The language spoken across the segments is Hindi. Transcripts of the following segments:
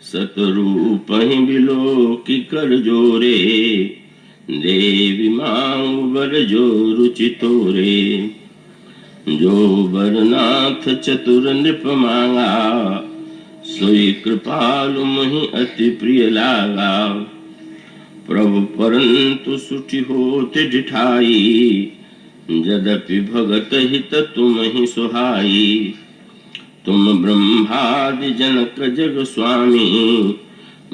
सतरूप ही बिलो की कर जोरे, देवी मांग बर जो रुचि तोरे। जो बरनाथ चतुर नृप मांगा, सोई कृपालु मही अति प्रिय लागा। प्रभु परंतु सुठि होते डिठाई, यद्यपि भगत हित तुम ही सुहाई। तुम ब्रह्मादि जनक जग स्वामी,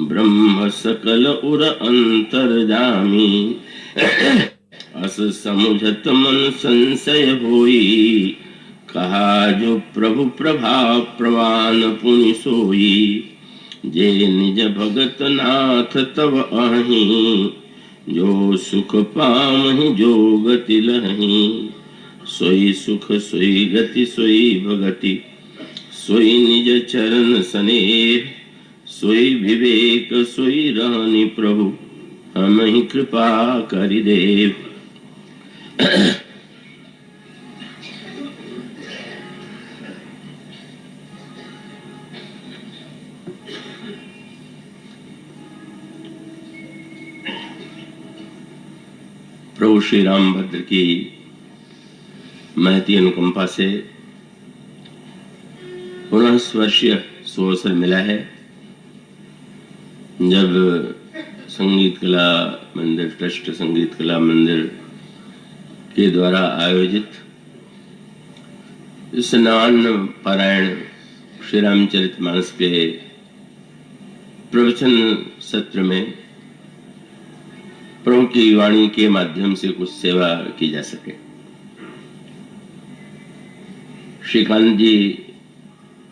ब्रह्म सकल उर अंतर्जामी। अस समुझत मन संशय होई, कहा जो प्रभु प्रभाव प्रवान पुनि सोई। जे निज भगत नाथ तब अहि, जो सुख पामहि जो गति लहि। सोई सुख सोई गति सोई भगति, सोई निज चरण स्नेह। सोई विवेक सोई रहनि प्रभु, हम ही कृपा करि देव। प्रभु श्री रामभद्र की महती अनुकंपा से पुनः स्वर्षीय सुअवसर मिला है, जब संगीत कला मंदिर ट्रस्ट संगीत कला मंदिर के द्वारा आयोजित इस नवान्न पारायण श्री रामचरितमानस के प्रवचन सत्र में प्रभु की वाणी के माध्यम से कुछ सेवा की जा सके। श्रीकांत जी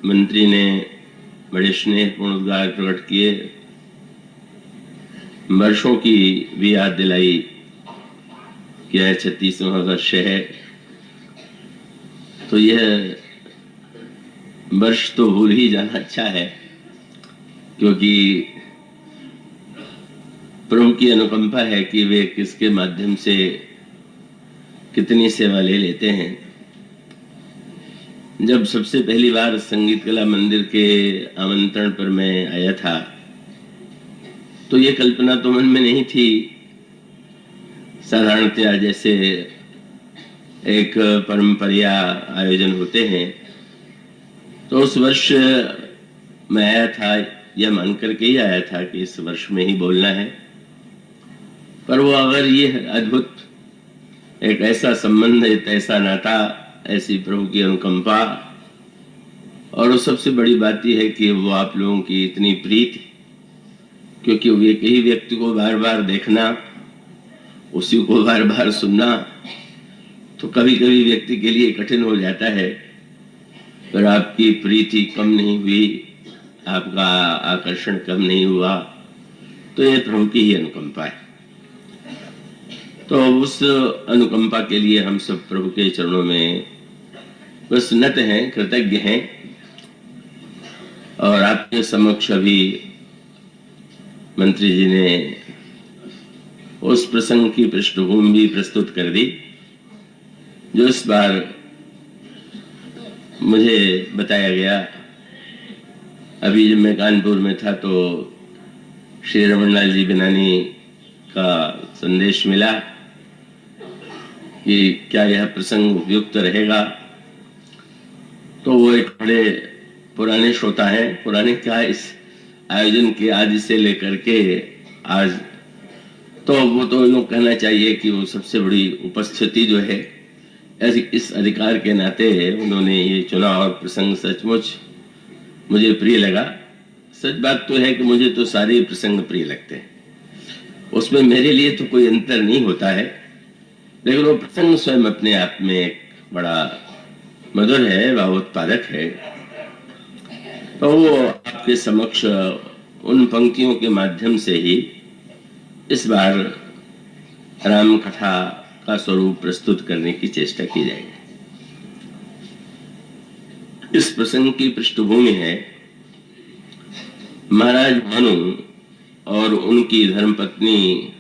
मंत्री ने बड़े स्नेहपूर्ण उद्गार प्रकट किए, वर्षों की भी याद दिलाई कि यह 36वां वर्ष है। तो यह वर्ष तो भूल ही जाना अच्छा है, क्योंकि प्रभु की अनुकंपा है कि वे किसके माध्यम से कितनी सेवा ले लेते हैं। जब सबसे पहली बार संगीत कला मंदिर के आमंत्रण पर मैं आया था, तो ये कल्पना तो मन में नहीं थी। साधारणतया जैसे एक परंपरा आयोजन होते हैं, तो उस वर्ष मैं आया था, यह मान करके ही आया था कि इस वर्ष में ही बोलना है। पर वो अगर ये अद्भुत एक ऐसा संबंध, एक ऐसा नाता, ऐसी प्रभु की अनुकंपा, और वो सबसे बड़ी बात यह है कि वो आप लोगों की इतनी प्रीति, क्योंकि वो एक ही व्यक्ति को बार बार देखना, उसी को बार बार सुनना, तो कभी कभी व्यक्ति के लिए कठिन हो जाता है। पर आपकी प्रीति कम नहीं हुई, आपका आकर्षण कम नहीं हुआ, तो ये प्रभु की ही अनुकंपा है। तो उस अनुकंपा के लिए हम सब प्रभु के चरणों में बस नत हैं, कृतज्ञ हैं। और आपके समक्ष अभी मंत्री जी ने उस प्रसंग की पृष्ठभूमि भी प्रस्तुत कर दी, जो इस बार मुझे बताया गया। अभी जब मैं कानपुर में था तो श्री रमनलाल जी बिनानी का संदेश मिला कि क्या यह प्रसंग उपयुक्त रहेगा। तो वो एक बड़े पुराने श्रोता हैं, पुराने क्या, इस आयोजन के आदि से लेकर के आज, तो वो तो लोग कहना चाहिए कि वो सबसे बड़ी उपस्थिति जो है, इस अधिकार के नाते उन्होंने ये चुना। और प्रसंग सचमुच मुझे प्रिय लगा। सच बात तो है कि मुझे तो सारे प्रसंग प्रिय लगते हैं, उसमें मेरे लिए तो कोई अंतर नहीं होता है, लेकिन वो प्रसंग स्वयं अपने आप में एक बड़ा मधुर है, भावोत्पादक है। तो वो आपके समक्ष उन पंक्तियों के माध्यम से ही इस बार राम कथा का स्वरूप प्रस्तुत करने की चेष्टा की जाएगी। इस प्रसंग की पृष्ठभूमि है महाराज भानु और उनकी धर्मपत्नी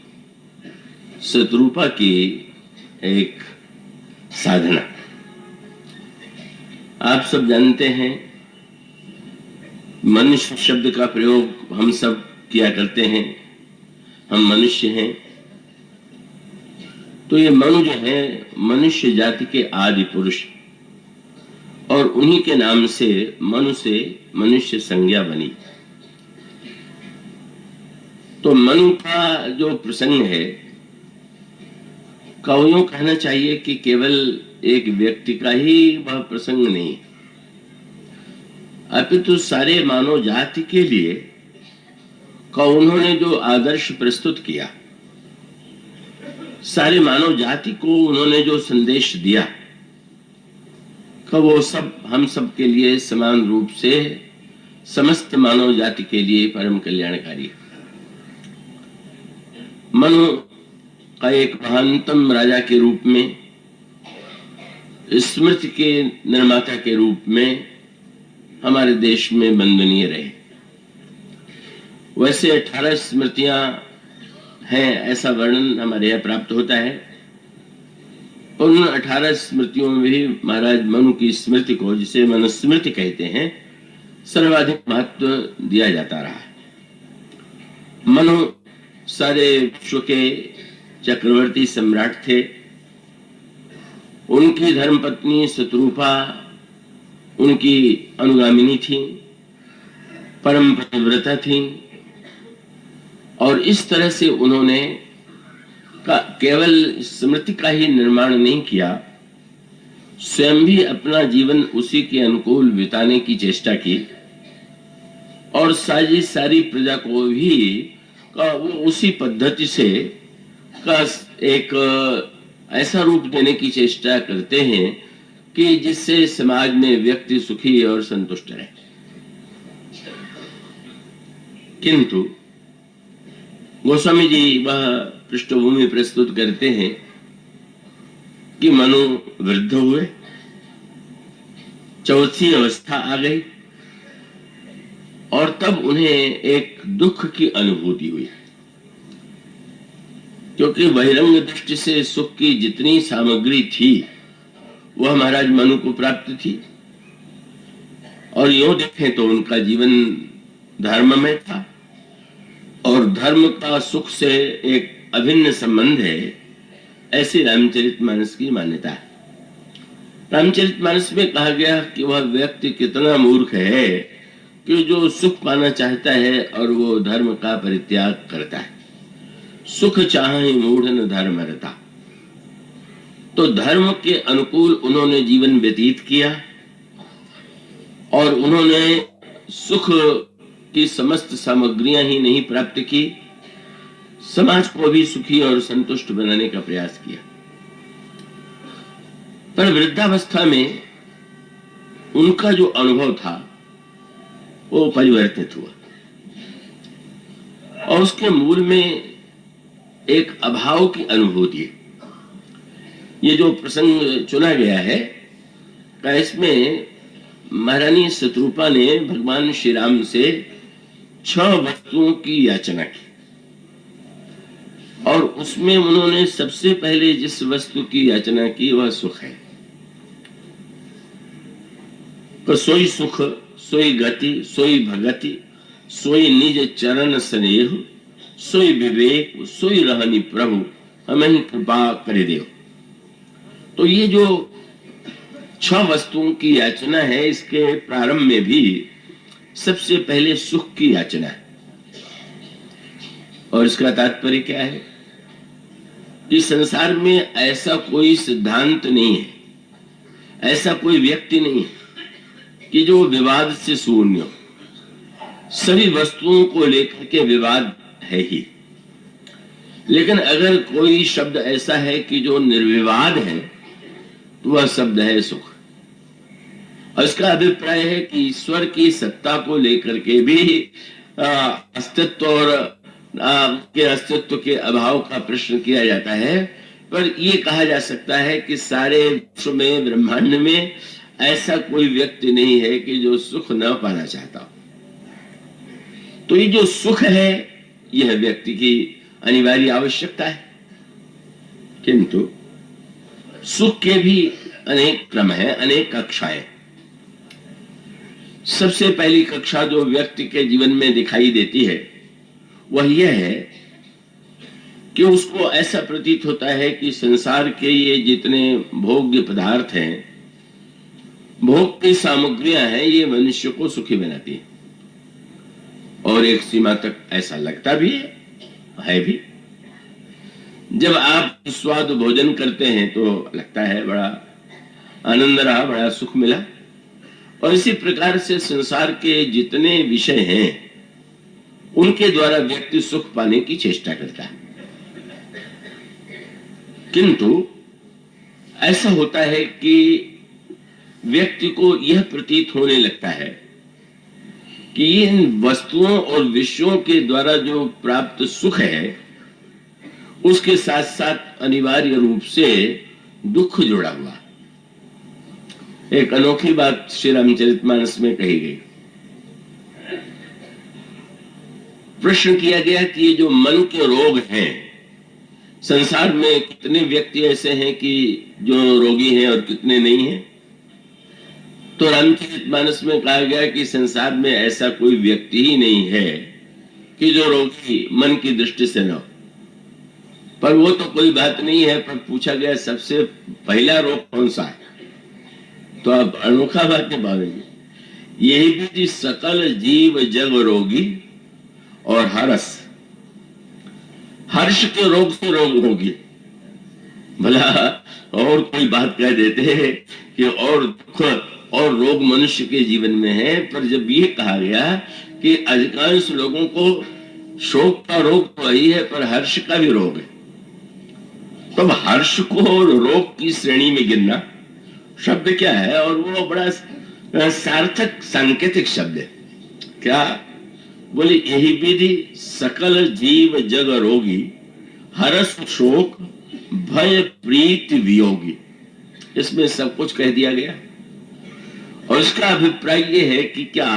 शत्रुपा की एक साधना। आप सब जानते हैं मनुष्य शब्द का प्रयोग हम सब किया करते हैं, हम मनुष्य हैं। तो ये मनु जो है मनुष्य जाति के आदि पुरुष, और उन्हीं के नाम से मनु से मनुष्य संज्ञा बनी। तो मनु का जो प्रसंग है, कवियों कहना चाहिए कि केवल एक व्यक्ति का ही वह प्रसंग नहीं, अपितु सारे मानव जाति के लिए का उन्होंने जो आदर्श प्रस्तुत किया, सारे मानव जाति को उन्होंने जो संदेश दिया, का वो सब हम सब के लिए समान रूप से समस्त मानव जाति के लिए परम कल्याणकारी है। मनु का एक महानतम राजा के रूप में, स्मृति के निर्माता के रूप में हमारे देश में वंदनीय रहे। वैसे 18 स्मृतियां हैं, ऐसा वर्णन हमारे यहाँ प्राप्त होता है। उन 18 स्मृतियों में भी महाराज मनु की स्मृति को, जिसे मनुस्मृति कहते हैं, सर्वाधिक महत्व दिया जाता रहा है। मनु सारे विश्व के चक्रवर्ती सम्राट थे। उनकी धर्मपत्नी शत्रुपा उनकी अनुगामिनी थी, परम पतिव्रता थी, और इस तरह से उन्होंने केवल स्मृति का ही निर्माण नहीं किया, स्वयं भी अपना जीवन उसी के अनुकूल बिताने की चेष्टा की, और सारी प्रजा को भी वो उसी पद्धति से का एक ऐसा रूप देने की चेष्टा करते हैं कि जिससे समाज में व्यक्ति सुखी और संतुष्ट रहे। किंतु गोस्वामी जी वह पृष्ठभूमि प्रस्तुत करते हैं कि मनु वृद्ध हुए, चौथी अवस्था आ गई, और तब उन्हें एक दुख की अनुभूति हुई, क्योंकि बहिरंग दृष्टि से सुख की जितनी सामग्री थी वह महाराज मनु को प्राप्त थी, और यूं देखें तो उनका जीवन धर्म में था, और धर्म का सुख से एक अभिन्न संबंध है, ऐसी रामचरितमानस की मान्यता है। रामचरितमानस में कहा गया कि वह व्यक्ति कितना मूर्ख है कि जो सुख पाना चाहता है और वो धर्म का परित्याग करता है। सुख चाहे मूढ़ न धर्म रता। तो धर्म के अनुकूल उन्होंने जीवन व्यतीत किया, और उन्होंने सुख की समस्त सामग्रियां ही नहीं प्राप्त की, समाज को भी सुखी और संतुष्ट बनाने का प्रयास किया। पर वृद्धावस्था में उनका जो अनुभव था वो परिवर्तित हुआ, और उसके मूल में एक अभाव की अनुभूति है। ये जो प्रसंग चुना गया है, इसमें महारानी शत्रुपा ने भगवान श्री राम से 6 वस्तुओं की याचना की, और उसमें उन्होंने सबसे पहले जिस वस्तु की याचना की वह सुख है। तो सोई सुख, सोई गति, सोई भगति, सोई निज चरण स्नेह, सोई विवेक, सोई रहनी प्रभु, हमें ही कृपा करे देव। तो ये जो 6 वस्तुओं की याचना है, इसके प्रारंभ में भी सबसे पहले सुख की याचना है। और इसका तात्पर्य क्या है कि संसार में ऐसा कोई सिद्धांत नहीं है, ऐसा कोई व्यक्ति नहीं है कि जो विवाद से शून्य हो। सभी वस्तुओं को लेकर के विवाद है ही, लेकिन अगर कोई शब्द ऐसा है कि जो निर्विवाद है तो वह शब्द है सुख। और इसका अभिप्राय है कि ईश्वर की सत्ता को लेकर के भी अस्तित्व और के अस्तित्व के अभाव का प्रश्न किया जाता है, पर यह कहा जा सकता है कि सारे विश्व में, ब्रह्मांड में ऐसा कोई व्यक्ति नहीं है कि जो सुख न पाना चाहता हो। तो ये जो सुख है यह व्यक्ति की अनिवार्य आवश्यकता है, किंतु सुख के भी अनेक क्रम है, अनेक कक्षाएं। सबसे पहली कक्षा जो व्यक्ति के जीवन में दिखाई देती है वह यह है कि उसको ऐसा प्रतीत होता है कि संसार के ये जितने भोग्य पदार्थ हैं, भोग की सामग्रियां हैं, ये मनुष्य को सुखी बनाती है। और एक सीमा तक ऐसा लगता भी है भी। जब आप स्वाद भोजन करते हैं तो लगता है बड़ा आनंद रहा, बड़ा सुख मिला। और इसी प्रकार से संसार के जितने विषय हैं उनके द्वारा व्यक्ति सुख पाने की चेष्टा करता है। किंतु ऐसा होता है कि व्यक्ति को यह प्रतीत होने लगता है कि इन वस्तुओं और विषयों के द्वारा जो प्राप्त सुख है उसके साथ साथ अनिवार्य रूप से दुख जुड़ा हुआ। एक अनोखी बात श्री रामचरितमानस में कही गई। प्रश्न किया गया कि ये जो मन के रोग हैं, संसार में कितने व्यक्ति ऐसे हैं कि जो रोगी हैं और कितने नहीं हैं। तो रामचरितमानस में कहा गया कि संसार में ऐसा कोई व्यक्ति ही नहीं है कि जो रोगी मन की दृष्टि से न हो। पर वो तो कोई बात नहीं है, पर पूछा गया सबसे पहला रोग कौन सा है, तो आप अनोखा बात नहीं पाएंगे। यही भी सकल जीव जग रोगी और हर्ष। हर्ष के रोग से रोग रोगी। भला और कोई बात कह देते हैं कि और दुख और रोग मनुष्य के जीवन में है, पर जब ये कहा गया कि अधिकांश लोगों को शोक का रोग तो वही है पर हर्ष का भी रोग है, तब हर्ष को रोग की श्रेणी में गिनना शब्द क्या है। और वो बड़ा सार्थक सांकेतिक शब्द है। क्या बोले, यही विधि सकल जीव जग रोगी, हर्ष शोक भय प्रीत वियोगी। इसमें सब कुछ कह दिया गया। और इसका अभिप्राय यह है कि क्या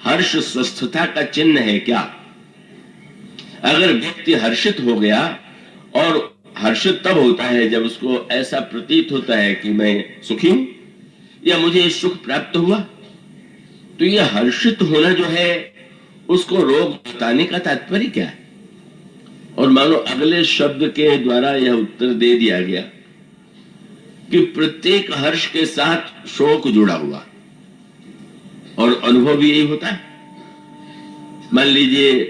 हर्ष स्वस्थता का चिन्ह है क्या? अगर व्यक्ति हर्षित हो गया, और हर्षित तब होता है जब उसको ऐसा प्रतीत होता है कि मैं सुखी हूं या मुझे सुख प्राप्त हुआ, तो यह हर्षित होना जो है उसको रोग बताने का तात्पर्य क्या है? और मानो अगले शब्द के द्वारा यह उत्तर दे दिया गया कि प्रत्येक हर्ष के साथ शोक जुड़ा हुआ। और अनुभव भी यही होता है। मान लीजिए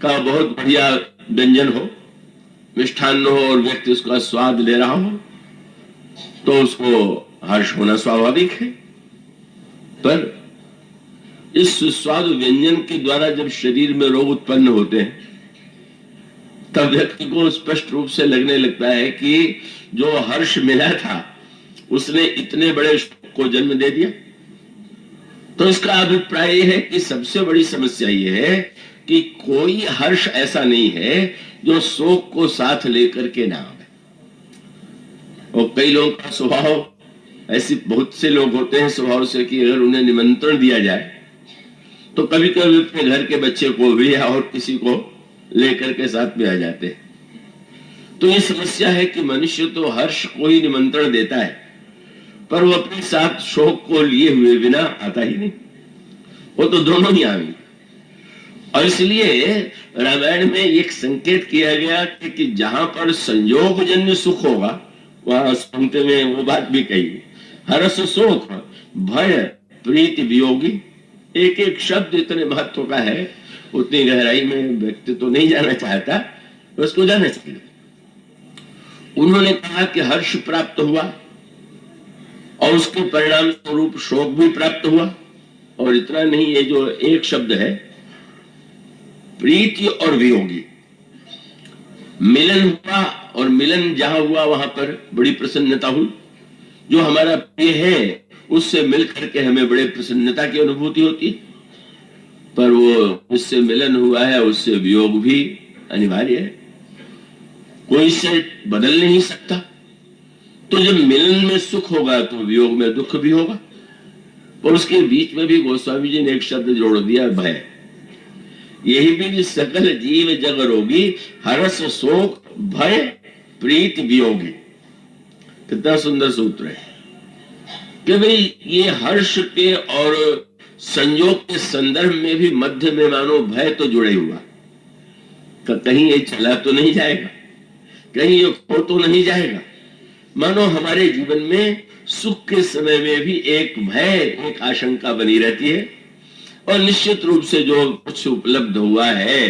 का बहुत बढ़िया व्यंजन हो, मिष्ठान्न हो, और व्यक्ति उसका स्वाद ले रहा हो तो उसको हर्ष होना स्वाभाविक है। पर इस सुस्वादु व्यंजन के द्वारा जब शरीर में रोग उत्पन्न होते हैं तब व्यक्ति को स्पष्ट रूप से लगने लगता है कि जो हर्ष मिला था उसने इतने बड़े शोक को जन्म दे दिया। तो इसका अभिप्राय यह है कि सबसे बड़ी समस्या यह है कि कोई हर्ष ऐसा नहीं है जो शोक को साथ लेकर के ना आवे। और कई लोगों का स्वभाव, ऐसे बहुत से लोग होते हैं स्वभाव से कि अगर उन्हें निमंत्रण दिया जाए तो कभी कभी अपने घर के बच्चे को भी या और किसी को लेकर के साथ में आ जाते हैं। तो ये समस्या है कि मनुष्य तो हर्ष को ही निमंत्रण देता है, पर वो अपने साथ शोक को लिए हुए बिना आता ही नहीं। वो तो दोनों ही आएंगे। और इसलिए रामायण में एक संकेत किया गया कि जहां पर संयोगजन्य सुख होगा वहां सुनते में वो बात भी कही, हर्ष शोक भय प्रीति वियोगी। एक एक शब्द इतने महत्व का है, उतनी गहराई में व्यक्ति तो नहीं जाना चाहता, उसको जाना चाहिए। उन्होंने कहा कि हर्ष प्राप्त हुआ और उसके परिणाम स्वरूप शोक भी प्राप्त हुआ। और इतना नहीं, ये जो एक शब्द है प्रीति और वियोगी, मिलन हुआ, और मिलन जहां हुआ वहां पर बड़ी प्रसन्नता हुई। जो हमारा प्रिय है उससे मिल करके हमें बड़े प्रसन्नता की अनुभूति होती है, पर वो उससे मिलन हुआ है उससे वियोग भी अनिवार्य है, कोई इसे बदल नहीं सकता। तो जब मिलन में सुख होगा तो वियोग में दुख भी होगा। और उसके बीच में भी गोस्वामी जी ने एक शब्द जोड़ दिया, भय। यही भी सकल जीव जग रोगी, हर्ष शोक भय प्रीत वियोगी। कितना सुंदर सूत्र है कि भाई ये हर्ष के और संयोग के संदर्भ में भी मध्य में मानो भय तो जुड़े हुआ, कहीं ये चला तो नहीं जाएगा, कहीं ये खो तो नहीं जाएगा। मानो हमारे जीवन में सुख के समय में भी एक भय, एक आशंका बनी रहती है, और निश्चित रूप से जो कुछ उपलब्ध हुआ है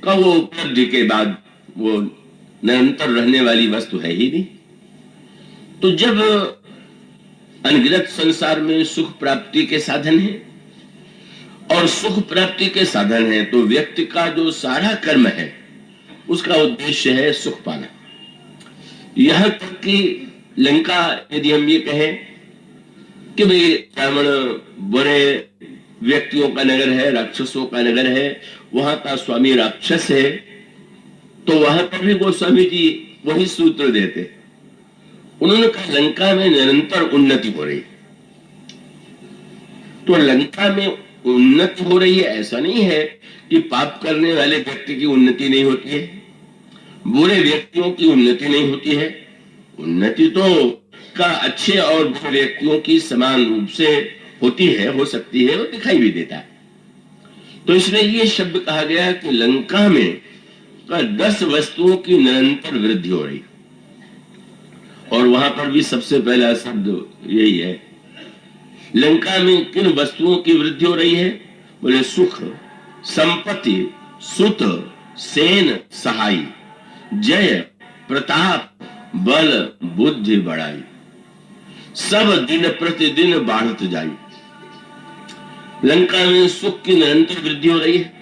का वो उपलब्धि के बाद वो निरंतर रहने वाली वस्तु है ही नहीं। तो जब अनगिनत संसार में सुख प्राप्ति के साधन है और सुख प्राप्ति के साधन है, तो व्यक्ति का जो सारा कर्म है उसका उद्देश्य है सुख पाना। यह तक कि लंका, यदि हम ये कहें कि भाई रावण बुरे व्यक्तियों का नगर है, राक्षसों का नगर है, वहां का स्वामी राक्षस है, तो वहां पर भी गोस्वामी जी वही सूत्र देते। उन्होंने कहा लंका में निरंतर उन्नति हो रही। तो लंका में उन्नति हो रही है, ऐसा नहीं है कि पाप करने वाले व्यक्ति की उन्नति नहीं होती है, बुरे व्यक्तियों की उन्नति नहीं होती है। उन्नति तो का अच्छे और बुरे व्यक्तियों की समान रूप से होती है, हो सकती है, और दिखाई भी देता है। तो इसलिए ये शब्द कहा गया कि लंका में का 10 वस्तुओं की निरंतर वृद्धि हो रही, और वहां पर भी सबसे पहला शब्द यही है। लंका में किन वस्तुओं की वृद्धि हो रही है? बोले सुख, संपत्ति, सुत, सेन, सहाय, जय, प्रताप, बल, बुद्धि बढ़ाई, सब दिन प्रतिदिन बढ़त जाई। लंका में सुख की निरंतर वृद्धि हो रही है,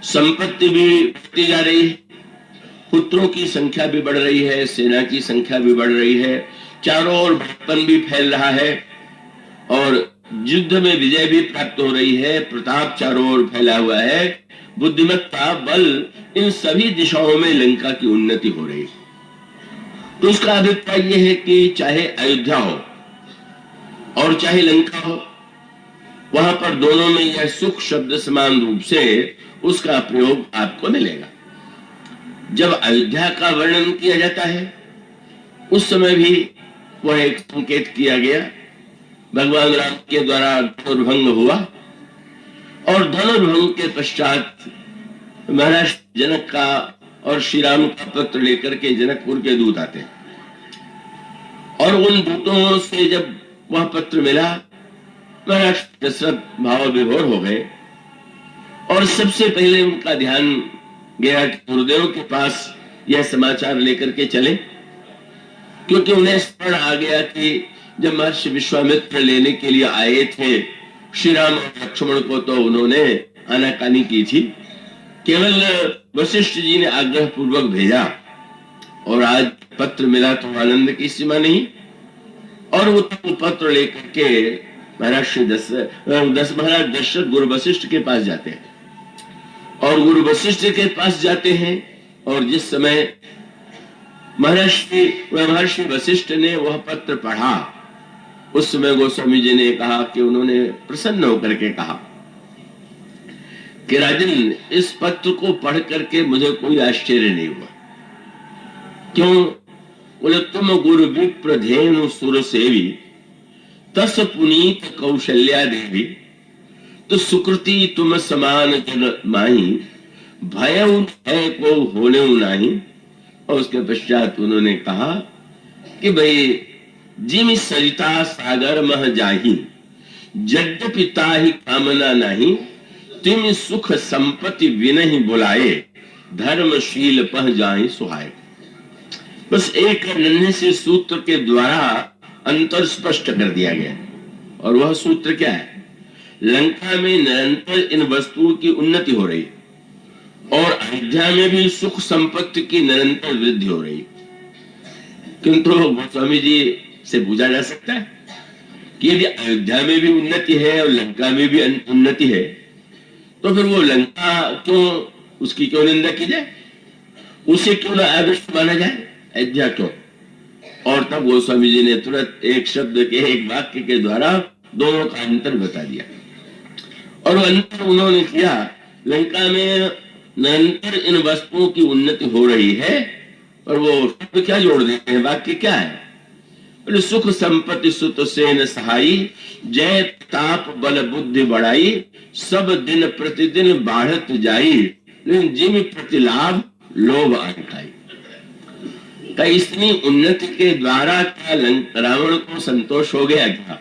संपत्ति भी बढ़ती जा रही है, पुत्रों की संख्या भी बढ़ रही है, सेना की संख्या भी बढ़ रही है, चारों ओर बड़पन भी फैल रहा है, और युद्ध में विजय भी प्राप्त हो रही है, प्रताप चारों ओर फैला हुआ है, बुद्धिमत्ता, बल, इन सभी दिशाओं में लंका की उन्नति हो रही है। तो उसका अभिप्राय यह है कि चाहे अयोध्या हो और चाहे लंका हो, वहां पर दोनों में यह सुख शब्द समान रूप से उसका प्रयोग आपको मिलेगा। जब अयोध्या का वर्णन किया जाता है उस समय भी वह एक संकेत किया गया, भगवान राम के द्वारा धनुर्भंग हुआ, और धनुर्भंग के पश्चात महाराज जनक का और श्री राम का पत्र लेकर के जनकपुर के दूत आते हैं, और उन दूतों से जब वह पत्र मिला, महाराज दशरथ भाव विभोर हो गए, और सबसे पहले उनका ध्यान गया कि गुरुदेव के पास यह समाचार लेकर के चले, क्योंकि उन्हें स्मरण आ गया कि जब महर्षि विश्वामित्र लेने के लिए आए थे श्री राम और लक्ष्मण को, तो उन्होंने आनाकानी की थी। केवल वशिष्ठ जी ने आग्रह पूर्वक भेजा, और आज पत्र मिला तो आनंद की सीमा नहीं। और वो पत्र लेकर के महाराज दशरथ गुरु वशिष्ठ के पास जाते हैं, और गुरु वशिष्ठ के पास जाते हैं, और जिस समय महर्षि वशिष्ठ ने वह पत्र पढ़ा, उस समय गोस्वामी जी ने कहा कि उन्होंने प्रसन्न होकर के कहा कि राजन, इस पत्र को पढ़ करके मुझे कोई आश्चर्य नहीं हुआ। क्यों? बोले तुम गुरु विप्र धेनु सुर सेवी, तस पुनीत कौशल्या देवी, तो सुकृति तुम समान जन माही, भय है को होने नहीं। और उसके पश्चात उन्होंने कहा कि भाई जिम सरिता सागर मह जाही, यद्यपि ताहि कामना नहीं, तुम सुख संपत्ति विनहि बुलाए, धर्मशील पह जाहि सुहाए। बस एक नन्हे से सूत्र के द्वारा अंतर स्पष्ट कर दिया गया, और वह सूत्र क्या है? लंका में निरंतर इन वस्तुओं की उन्नति हो रही, और अयोध्या में भी सुख संपत्ति की निरंतर वृद्धि हो रही। किंतु गोस्वामी जी से पूछा जा सकता है कि यदि अयोध्या में भी उन्नति है और लंका में भी उन्नति है, तो फिर वो लंका क्यों, उसकी क्यों निंदा की जाए, उसे क्यों ना आदर्श माना जाए, अयोध्या क्यों? और तब गोस्वामी जी ने तुरंत एक शब्द के, एक वाक्य के द्वारा दोनों का अंतर बता दिया। और अंतर उन्होंने किया, लंका में निरंतर इन वस्तुओं की उन्नति हो रही है, और वो शब्द क्या जोड़ देते हैं, वाक्य क्या है? बोले सुख संपत्ति सुत सेन सहाई, जय ताप बल बुद्धि बढ़ाई, सब दिन प्रतिदिन बाढ़त जाई, लेकिन जिम प्रतिलाभ लोभ अटकाई। इतनी उन्नति के द्वारा क्या रावण को संतोष हो गया क्या?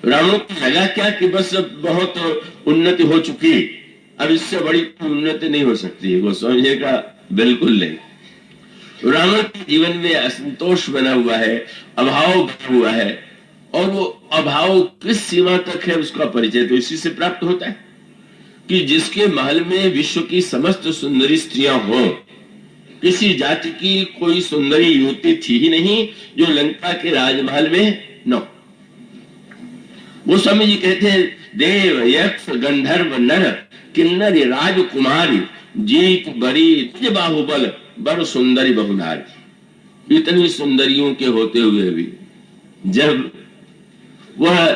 रावण को लगा क्या कि बस बहुत उन्नति हो चुकी, अब इससे बड़ी उन्नति नहीं हो सकती? वो समझने का बिल्कुल नहीं। रावण के जीवन में असंतोष बना हुआ है, अभाव बना हुआ है, और वो अभाव किस सीमा तक है उसका परिचय तो इसी से प्राप्त होता है कि जिसके महल में विश्व की समस्त सुंदरी स्त्रियां हो, किसी जाति की कोई सुंदरी युवती थी ही नहीं जो लंका के राजमहल में न। गोस्वामी जी कहते हैं, देव यक्ष गंधर्व नर किन्नर राजकुमारी, जीत बड़ी तुझ बाहुबल बड़ सुंदरी बहुनारी। इतनी सुंदरियों के होते हुए भी जब वह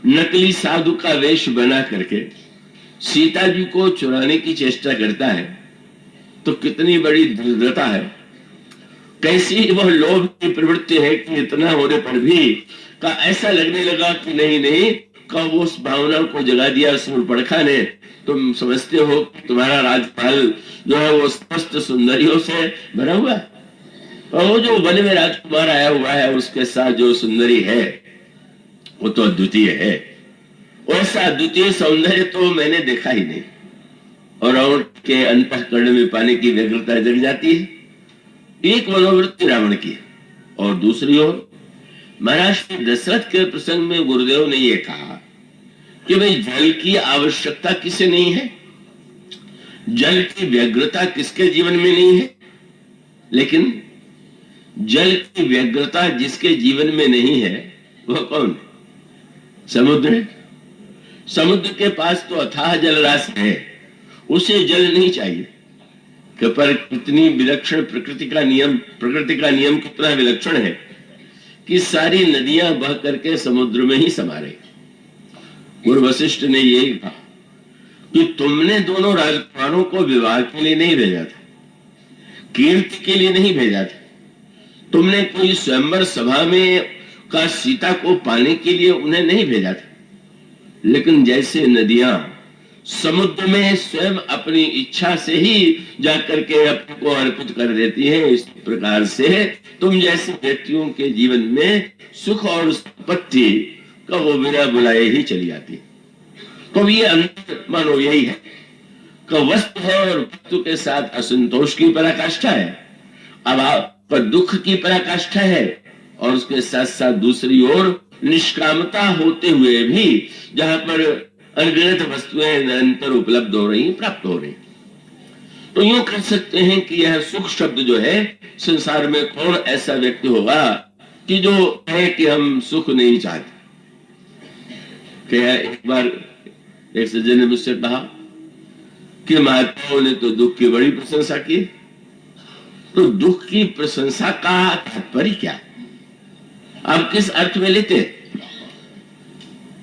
नकली साधु का वेश बना करके सीता जी को चुराने की चेष्टा करता है तो कितनी बड़ी दृढ़ता है, कैसी वह लोभ की प्रवृत्ति है कि इतना होने पर भी का ऐसा लगने लगा कि नहीं नहीं, कब उस भावना को जगा दिया सूर्पणखा ने। तुम समझते हो तुम्हारा राजमहल जो है वो समस्त सुंदरियों से भरा हुआ है, और वो जो वन में राजकुमार आया हुआ है उसके साथ जो सुंदरी है वो तो अद्वितीय है। वैसा अद्वितीय सौंदर्य तो मैंने देखा ही नहीं। और रावण के अंतःकरण में पाने की व्यग्रता जग जाती है। एक मनोवृत्ति रावण की, और दूसरी ओर महाराज दशरथ के प्रसंग में गुरुदेव ने यह कहा कि भाई जल की आवश्यकता किसे नहीं है, जल की व्यग्रता किसके जीवन में नहीं है, लेकिन जल की व्यग्रता जिसके जीवन में नहीं है वह कौन है? समुद्र। समुद्र के पास तो अथाह जल राशि है, उसे जल नहीं चाहिए। पर कितनी विलक्षण प्रकृति का नियम कितना विलक्षण है कि सारी नदियां बह करके समुद्र में ही समा रही। गुरु वशिष्ठ ने यही कहा कि तुमने दोनों राजकुमारों को विवाह के लिए नहीं भेजा था, कीर्ति के लिए नहीं भेजा था, तुमने कोई स्वयंवर सभा में का सीता को पाने के लिए उन्हें नहीं भेजा था। लेकिन जैसे नदियां समुद्र में स्वयं अपनी इच्छा से ही जाकर के अपने को अर्पित कर देती हैं, इस प्रकार से तुम जैसे व्यक्तियों के जीवन में सुख और संपत्ति का वो बिना बुलाए ही चली जाती है। तो ये अंतर मानो यही है कि वस्तु है और वस्तु के साथ असंतोष की पराकाष्ठा है, अभाव पर दुख की पराकाष्ठा है, और उसके साथ साथ दूसरी ओर निष्कामता होते हुए भी जहां पर अनगिनत वस्तुएं निरंतर उपलब्ध हो रही, प्राप्त हो रही। तो यूं कह सकते हैं कि यह सुख शब्द जो है, संसार में कौन ऐसा व्यक्ति होगा कि जो कहे कि हम सुख नहीं चाहते। क्या एक बार एक सज्जन ने मुझसे कहा कि महात्माओं ने तो दुख की बड़ी प्रशंसा की, तो दुख की प्रशंसा का तात्पर्य क्या, आप किस अर्थ में लेते हैं?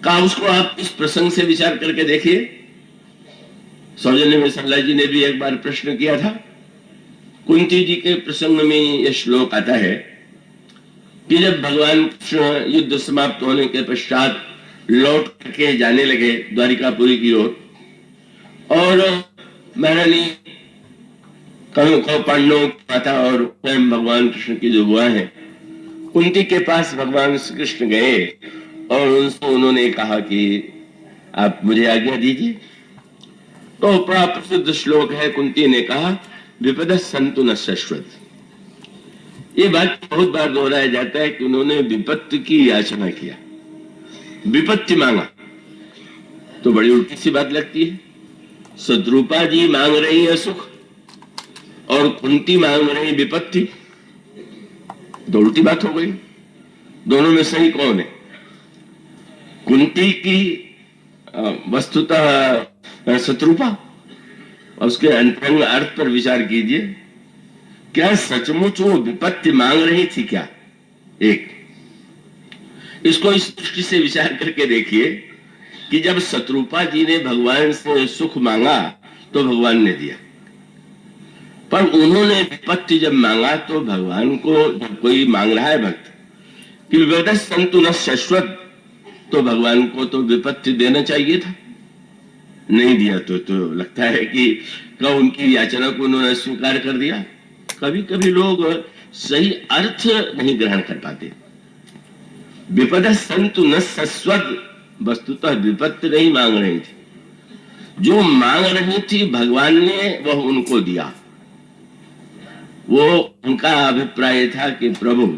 कहा उसको आप इस प्रसंग से विचार करके देखिए। सौजन्य मिश्रला जी ने भी एक बार प्रश्न किया था। कुंती जी के प्रसंग में यह श्लोक आता है कि जब भगवान कृष्ण युद्ध समाप्त होने के पश्चात लौट करके जाने लगे द्वारिकापुरी की ओर, और महारानी पांडवों की माता और स्वयं भगवान कृष्ण की जो बुआ है कुंती के पास भगवान श्री कृष्ण गए और उनसे उन्होंने कहा कि आप मुझे आज्ञा दीजिए। तो बड़ा प्रसिद्ध श्लोक है, कुंती ने कहा विपद संतु न शश्वत। ये बात बहुत बार दोहराया जाता है कि उन्होंने विपत्ति की याचना किया, विपत्ति मांगा, तो बड़ी उल्टी सी बात लगती है। शत्रुपा जी मांग रही है सुख और कुंती मांग रही विपत्ति, तो उल्टी बात हो गई। दोनों में सही कौन है? कुंती की वस्तुतः शत्रुपा, और उसके अंतरंग अर्थ पर विचार कीजिए, क्या सचमुच वो विपत्ति मांग रही थी क्या? एक इसको इस दृष्टि से विचार करके देखिए कि जब शत्रुपा जी ने भगवान से सुख मांगा तो भगवान ने दिया, पर उन्होंने विपत्ति जब मांगा तो भगवान को, जब कोई मांग रहा है भक्त कि विपद संतु न शाश्वत, तो भगवान को तो विपत्ति देना चाहिए था, नहीं दिया तो लगता है कि क्या उनकी याचना को उन्होंने स्वीकार कर दिया। कभी कभी लोग सही अर्थ नहीं ग्रहण कर पाते। विपद संतु न शाश्वत, वस्तुतः विपत्ति नहीं मांग रही थी, जो मांग रही थी भगवान ने वह उनको दिया। वो उनका अभिप्राय था कि प्रभु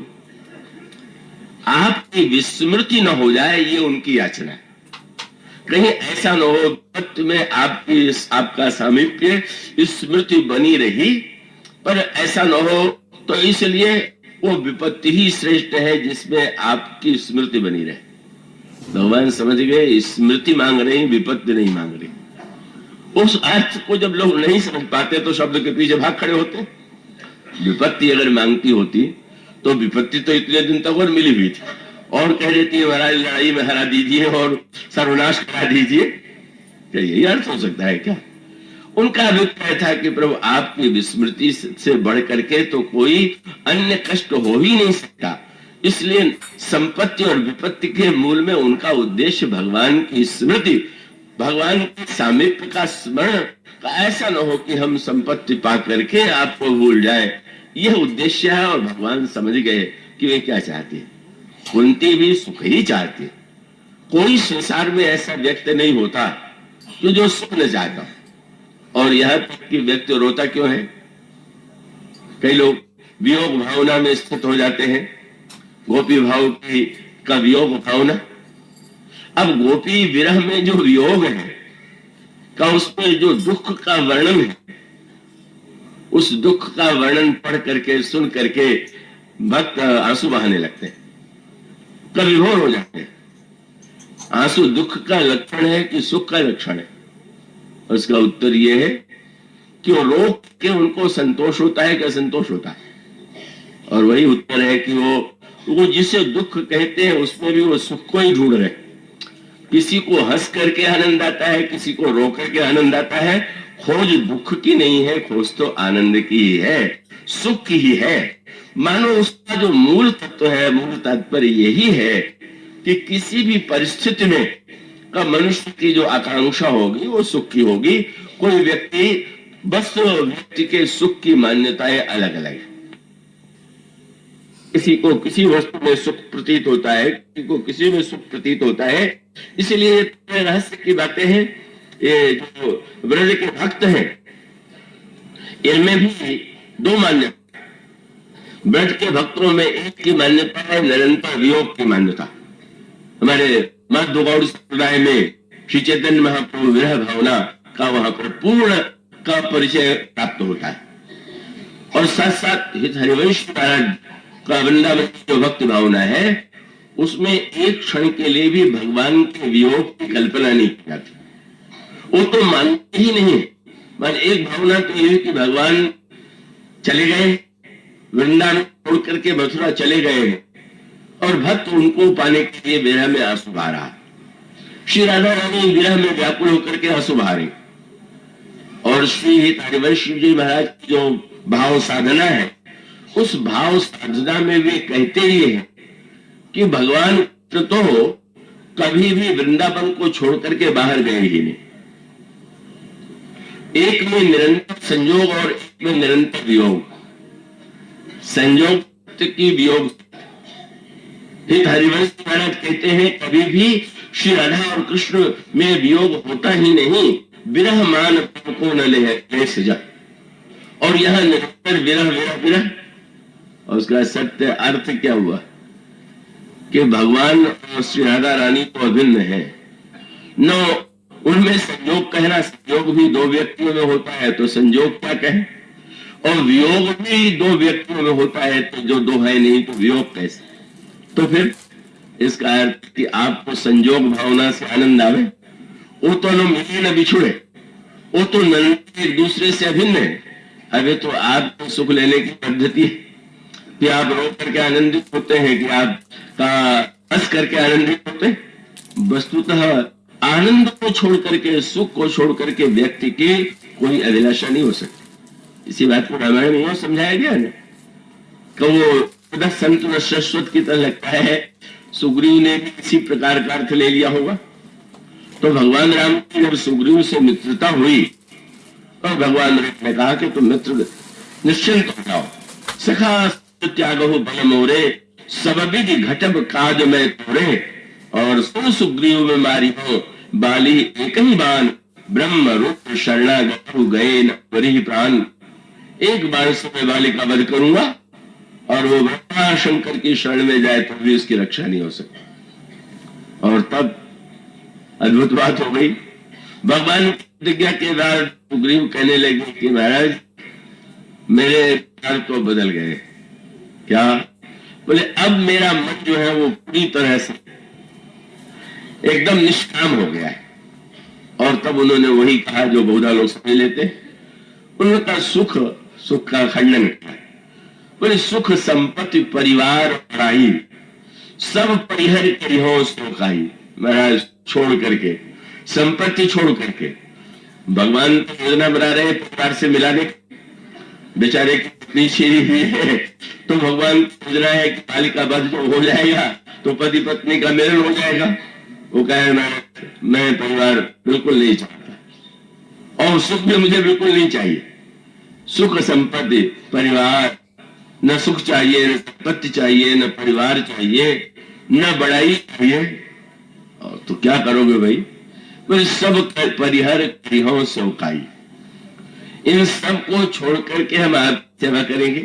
आपकी विस्मृति न हो जाए, ये उनकी याचना है। कहीं ऐसा न हो विपत्ति में आपका सामीप्य स्मृति बनी रही, पर ऐसा न हो तो इसलिए वो विपत्ति ही श्रेष्ठ है जिसमें आपकी स्मृति बनी रहे। भगवान समझ गए स्मृति मांग रहे, विपत्ति नहीं मांग रही। उस अर्थ को जब लोग नहीं समझ पाते तो शब्द के पीछे भाग खड़े होते। विपत्ति अगर मांगती होती तो विपत्ति तो इतने दिन तक और मिली हुई थी, और कह देती है महाराज लड़ाई में हरा दीजिए और सर्वनाश करा दीजिए, क्या यही अर्थ हो सकता है क्या? उनका अभिप्राय था कि प्रभु आपकी विस्मृति से बढ़ करके तो कोई अन्य कष्ट हो ही नहीं सकता। इसलिए संपत्ति और विपत्ति के मूल में उनका उद्देश्य भगवान की स्मृति, भगवान के सामीप्य का स्मरण का, ऐसा न हो कि हम संपत्ति पा करके आपको भूल जाए, यह उद्देश्य है। और भगवान समझ गए कि वे क्या चाहते हैं। कुंती भी सुख ही चाहती। कोई संसार में ऐसा व्यक्ति नहीं होता कि जो सुख न चाहता। और यह तक कि व्यक्ति रोता क्यों है? कई लोग वियोग भावना में स्थित हो जाते हैं, गोपी भाव की का वियोग भावना। अब गोपी विरह में जो वियोग है का, उसमें जो दुख का वर्णन है, उस दुख का वर्णन पढ़ करके सुन करके भक्त आंसू बहाने लगते हैं, कभी विभोर हो जाते हैं। आंसू दुख का लक्षण है कि सुख का लक्षण है? उसका उत्तर यह है कि वो रोक के उनको संतोष होता है कि असंतोष होता है। और वही उत्तर है कि वो जिसे दुख कहते हैं उसमें भी वो सुख को ही ढूंढ रहे। किसी को हंस करके आनंद आता है, किसी को रो करके आनंद आता है। खोज दुख की नहीं है, खोज तो आनंद की ही है, सुख की ही है। मानो उसका जो मूल तत्व है, मूल तात्पर्य यही है कि किसी भी परिस्थिति में का मनुष्य की जो आकांक्षा होगी वो सुख की होगी। कोई व्यक्ति, बस व्यक्ति के सुख की मान्यताएं अलग अलग है। किसी को किसी वस्तु में सुख प्रतीत होता है, किसी को किसी में सुख प्रतीत होता है। इसलिए रहस्य की बातें हैं। ये जो ब्रज के भक्त हैं इनमें भी दो मान्यता। ब्रज के भक्तों में एक की मान्यता है निरंतर वियोग की मान्यता। हमारे मध्य गौड़ संप्रदाय में श्री चैतन्य महाप्रभु विरह भावना का वहां पर पूर्ण का परिचय प्राप्त होता है। और साथ साथ हरिवंश महाराज का वृंदावन जो भक्ति भावना है उसमें एक क्षण के लिए भी भगवान के वियोग की कल्पना नहीं की जाती। वो तो मानते ही नहीं। मान एक भावना तो ये कि भगवान चले गए, वृंदावन छोड़ करके मथुरा चले गए और भक्त उनको पाने के लिए विरह में आंसू बहा रहा। श्री राधा रानी विरह में व्याकुल होकर के आंसू बहा रही। और श्री हरिवंश जी महाराज की जो भाव साधना है, उस भाव साधना में वे कहते ही हैं कि भगवान तो कभी भी वृंदावन को छोड़ करके बाहर गए ही नहीं। एक में निरंतर संयोग और एक में निरंतर वियोग। संयोग की वियोग। हरिवंश महाराज कहते हैं कभी भी श्री राधा और कृष्ण में वियोग होता ही नहीं। विरह मान को न ले सजा। और यह निरंतर विरह विरह विरह। और उसका सत्य अर्थ क्या हुआ कि भगवान और श्री राधा रानी तो अभिन्न है। न उनमें संयोग कहना, संयोग भी दो व्यक्तियों में होता है तो संयोग क्या कहे, और वियोग भी दो व्यक्तियों में होता है तो जो दो है नहीं तो वियोग कैसे। तो फिर इसका अर्थ कि आपको संयोग भावना से आनंद आवे, वो तो न मिले न बिछुड़े, वो तो एक दूसरे से अभिन्न है। अभी तो आपको सुख लेने की पद्धति है कि आप रो करके आनंदित होते हैं कि आप हंस करके आनंदित होते हैं। वस्तुतः आनंद को छोड़ करके, सुख को छोड़ करके व्यक्ति की कोई अभिलाषा नहीं हो सकती। इसी बात को रामायण में यह समझाया गया है कि वो संत न शाश्वत की तरह लगता है, सुग्रीव ने भी इसी प्रकार का अर्थ ले लिया होगा। तो भगवान राम की जब सुग्रीव से मित्रता हुई और भगवान राम ने कहा कि तुम मित्र निश्चिंत हो जाओ, सखा त्यागो बल मोरे, सब विधि घटब काज में तोरे, और सो सुग्रीव में मारी हो बाली एक ही बाण, ब्रह्म रूप शरणागत गए न वरी प्राण। एक बार से मैं बाली का वध करूंगा और वो ब्रह्मा शंकर की शरण में जाए तो भी उसकी रक्षा नहीं हो सकती। और तब अद्भुत बात हो गई। भगवान की प्रतिज्ञा के बाद सुग्रीव कहने लगे कि महाराज मेरे विचार तो बदल गए। क्या? बोले अब मेरा मन जो है वो पूरी तरह से एकदम निष्काम हो गया है। और तब उन्होंने वही कहा जो बहुधा लोग समझ लेते, उनका सुख का खंडन किया। बोले सुख संपत्ति परिवार पढ़ाई सब परिहर करिहो सुखाई। महाराज छोड़ करके, संपत्ति छोड़ करके, भगवान तो योजना बना रहे हैं परिवार से मिलाने, बेचारे की पत्नी छिड़ी हुई है तो भगवान सोच रहा है कि बालिका वध जो हो जाएगा तो पति पत्नी का मिलन हो जाएगा। वो कहे मैं परिवार बिल्कुल नहीं चाहता और सुख भी मुझे बिल्कुल नहीं चाहिए। सुख संपत्ति परिवार, न सुख चाहिए, न संपत्ति चाहिए, न परिवार चाहिए, न बड़ाई चाहिए। और तो क्या करोगे भाई? बोले सब परिहर करिहो सौकाई। इन सब को छोड़ करके हम आपकी सेवा करेंगे।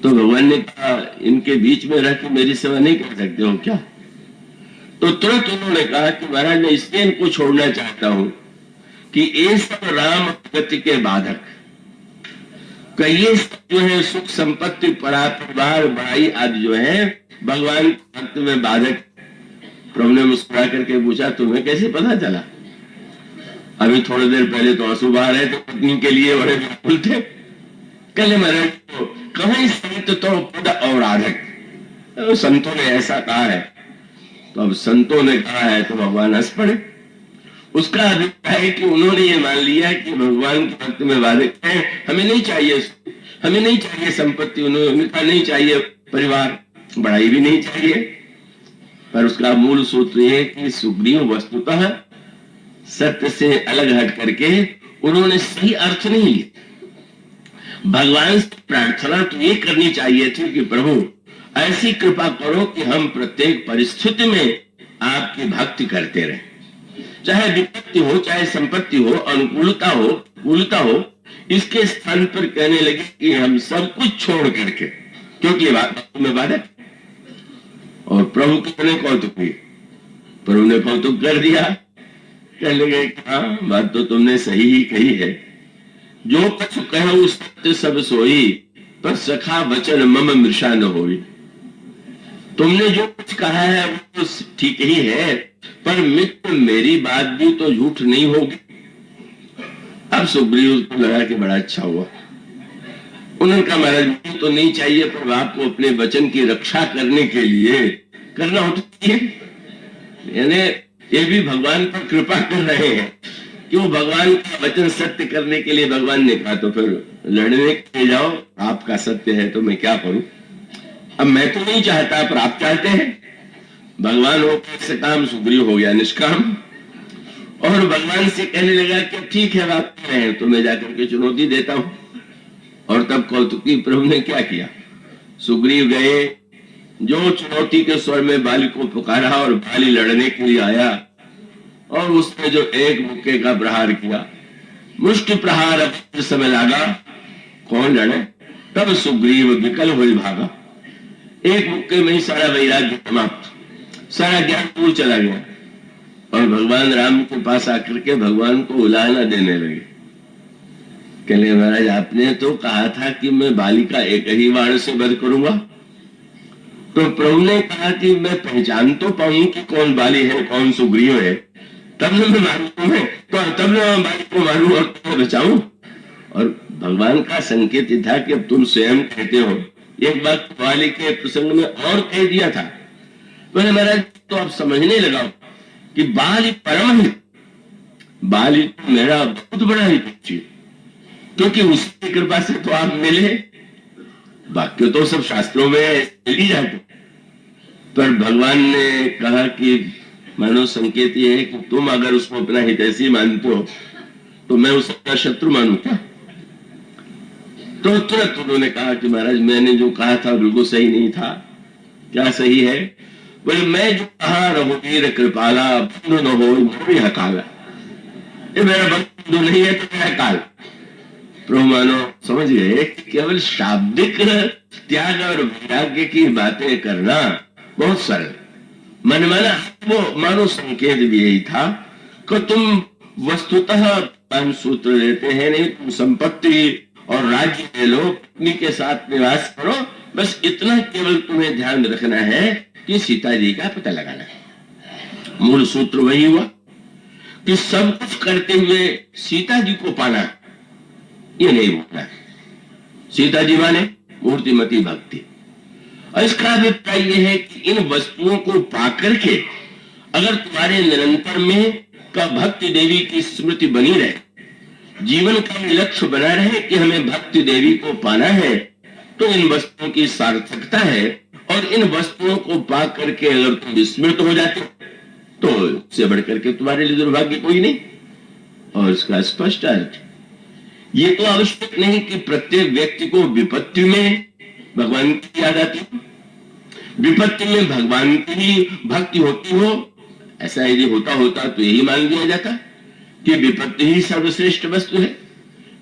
तो भगवान ने कहा इनके बीच में रह के मेरी सेवा नहीं कर सकते हो क्या? तो तुरंत उन्होंने कहा कि महाराज मैं इसलिए इनको छोड़ना चाहता हूं कि ये सब राम गति के बाधक, कई जो है सुख संपत्ति परिवार भाई आदि जो है भगवान भक्त में बाधक। प्रभु ने मुस्कुरा करके पूछा तुम्हें कैसे पता चला? अभी थोड़ी देर पहले तो आंसू बहा रहे थे, पत्नी के लिए बड़े व्याकुल थे। कहले महाराज कहीं संत तो पद और आधक, संतों ने ऐसा कहा है। तो अब संतों ने कहा है तो भगवान हंस पड़े। उसका अभिप्राय है कि उन्होंने ये मान लिया कि भगवान के भक्त में बाधक है, हमें नहीं चाहिए, हमें नहीं चाहिए संपत्ति, उन्होंने कहा नहीं चाहिए परिवार, बड़ाई भी नहीं चाहिए। पर उसका मूल सूत्र यह है कि सुग्रीव वस्तुतः सत्य से अलग हट करके उन्होंने सही अर्थ नहीं लिया। भगवान से प्रार्थना तो ये करनी चाहिए थी कि प्रभु ऐसी कृपा करो कि हम प्रत्येक परिस्थिति में आपकी भक्ति करते रहें, चाहे विपत्ति हो चाहे संपत्ति हो, अनुकूलता हो कूलता हो। इसके स्थान पर कहने लगे कि हम सब कुछ छोड़ करके, क्योंकि भक्ति में बाधक। और प्रभु कितने कौतुक हुई, प्रभु ने कौतुक कर दिया। कहने लगे हाँ बात तो तुमने सही ही कही है, जो कुछ कहो सत्य सब सोई, पर सखा वचन मम मृषा न होई। तुमने जो कुछ कहा है वो तो ठीक ही है, पर मित्र मेरी बात भी तो झूठ नहीं होगी। अब सुग्रीव को लगा कि बड़ा अच्छा हुआ। उन्होंने कहा महाराज तो नहीं चाहिए, पर आपको अपने वचन की रक्षा करने के लिए करना होता है। यानी ये भी भगवान पर कृपा कर रहे हैं कि वो भगवान का वचन सत्य करने के लिए भगवान ने कहा तो फिर लड़ने के जाओ, आपका सत्य है तो मैं क्या करूं। अब मैं तो नहीं चाहता पर आप चाहते हैं। भगवान हो से काम, सुग्रीव हो गया निष्काम और भगवान से कहने लगा कि ठीक है बात है तो मैं जाकर के चुनौती देता हूं। और तब कौतुकी प्रभु ने क्या किया, सुग्रीव गए, जो चुनौती के स्वर में बाली को पुकारा और बाली लड़ने के लिए आया और उसने जो एक मुक्के का प्रहार किया, मुष्टि प्रहार अब समय लगा, कौन लड़े? तब सुग्रीव विकल हुई भागा। एक मुक्के में ही सारा वैराग्य समाप्त, सारा ज्ञान दूर चला गया और भगवान राम के पास आकर के भगवान को उलाहना देने लगे। कहले महाराज आपने तो कहा था कि मैं बाली का एक ही बाण से वध करूंगा, तो प्रभु ने कहा कि मैं पहचान तो पाऊं कि कौन बाली है कौन सुग्रीव है, तब न मैं मारू तुम्हें, तो तब न मैं बाली को मारूं और तुम्हें बचाऊं। और भगवान का संकेत था कि अब तुम स्वयं कहते हो। एक बात बाली के प्रसंग में और कह दिया था, मैंने महाराज तो आप समझने लगा कि बाली परम है, बाली मेरा बहुत बड़ा ही पक्षी, क्योंकि उसकी कृपा से तो आप मिले वाक्य तो सब शास्त्रों में मिल ही जाते, पर भगवान ने कहा कि मानो संकेत ये है कि तुम अगर उसको अपना हितैषी मानते हो तो मैं उसका शत्रु मानू क्या? तो तुरंत उन्होंने कहा कि महाराज मैंने जो कहा था बिल्कुल सही नहीं था। क्या सही है? बोले मैं जो कहा रघुवीर कृपाला बंधु न हो मोरी हकाला। ये मेरा बंधु नहीं है तो क्या काल। प्रभु मानो समझ गए कि केवल शाब्दिक त्याग और वैराग्य की बातें करना बहुत सरल, मन माना वो मानो संकेत भी यही था कि तुम वस्तुतः पांच सूत्र देते हैं नहीं, तुम संपत्ति और राज्य ले लो, पत्नी के साथ निवास करो, बस इतना केवल तुम्हें ध्यान रखना है कि सीता जी का पता लगाना है। मूल सूत्र वही हुआ कि सब कुछ करते हुए सीता जी को पाना ये नहीं भूलना। सीता जी माने मूर्तिमती भक्ति। और इसका अभिप्राय यह है कि इन वस्तुओं को पाकर के अगर तुम्हारे निरंतर में का भक्ति देवी की स्मृति बनी रहे, जीवन का लक्ष्य बना रहे कि हमें भक्ति देवी को पाना है, तो इन वस्तुओं की सार्थकता है। और इन वस्तुओं को पा करके अगर तुम विस्मृत हो जाते तो इससे बढ़कर के तुम्हारे लिए दुर्भाग्य कोई नहीं। और इसका स्पष्ट अर्थ ये तो आवश्यक नहीं कि प्रत्येक व्यक्ति को विपत्ति में भगवान की याद आती हो, विपत्ति में भगवान की ही भक्ति होती हो। ऐसा यदि होता तो यही मान लिया जाता कि विपत्ति ही सर्वश्रेष्ठ वस्तु है।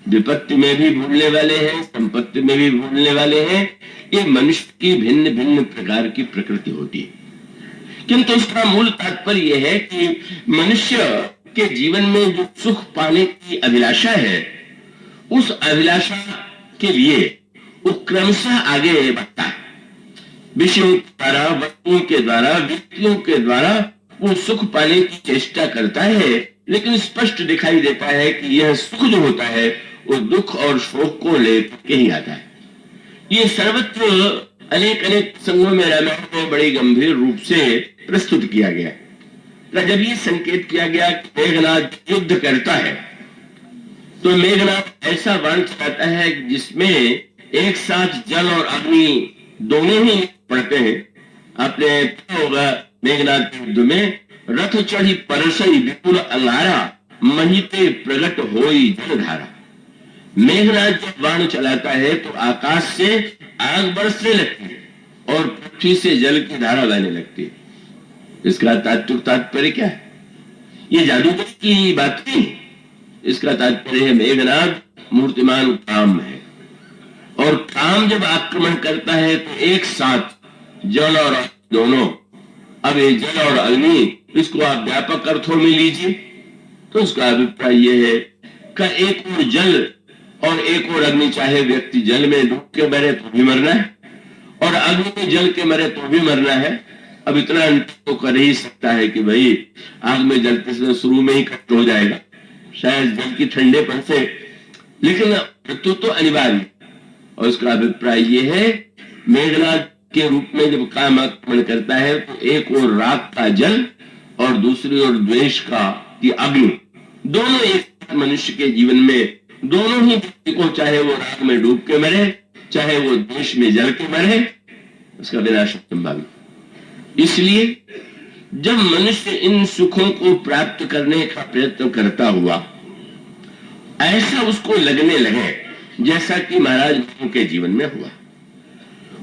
विपत्ति में भी भूलने वाले हैं, संपत्ति में भी भूलने वाले हैं। ये मनुष्य की भिन्न भिन्न प्रकार की प्रकृति होती है, किंतु उसका मूल तात्पर्य यह है कि मनुष्य के जीवन में जो सुख पाने की अभिलाषा है, उस अभिलाषा के लिए वो क्रमशः आगे बढ़ता है। विषयों के द्वारा, वस्तुओं के द्वारा, व्यक्तियों के द्वारा वो सुख पाने की चेष्टा करता है, लेकिन स्पष्ट दिखाई देता है कि यह सुख जो होता है वो दुख और शोक को लेकर के ही आता है। ये सर्वत्र अनेक अनेक प्रसंगों में रामायण में बड़े गंभीर रूप से प्रस्तुत किया गया। जब ये संकेत किया गया कि मेघनाद युद्ध करता है तो मेघनाद ऐसा बाण चलाता है जिसमें एक साथ जल और अग्नि दोनों ही पड़ते हैं। आपने पढ़ा होगा मेघनाद युद्ध में रथ चढ़ी परसई विपुल अंगारा महिते प्रगट होई जलधारा। मेघनाद जब बाण चलाता है तो आकाश से आग बरसने लगती है और पृथ्वी से जल की धारा बहने लगती है। इसका तात्पर्य क्या है? ये जादूगर की बात नहीं, इसका तात्पर्य है मेघनाद मूर्तिमान काम है, और काम जब आक्रमण करता है तो एक साथ जल और दोनों। अब ये जल और अग्नि, इसको आप व्यापक अर्थों में लीजिए तो उसका अभिप्राय यह है कि एक और जल और एक और अग्नि, चाहे व्यक्ति जल में डूब के मरे तो भी मरना है और अग्नि में जल के मरे तो भी मरना है। अब इतना तो कर ही सकता है कि भाई आग में जलते से शुरू में ही कष्ट हो जाएगा, शायद जल की ठंडेपन से, लेकिन मृत्यु तो अनिवार्य। और उसका अभिप्राय यह है मेघनाद के रूप में जब काम आक्रमण करता है तो एक और रात का जल और दूसरी ओर द्वेष का की अग्नि, दोनों एक मनुष्य के जीवन में, दोनों ही व्यक्ति को, चाहे वो राग में डूब के मरे चाहे वो द्वेष में जल के मरे, उसका विनाश संभावित। इसलिए जब मनुष्य इन सुखों को प्राप्त करने का प्रयत्न करता हुआ ऐसा उसको लगने लगे जैसा कि महाराज के जीवन में हुआ,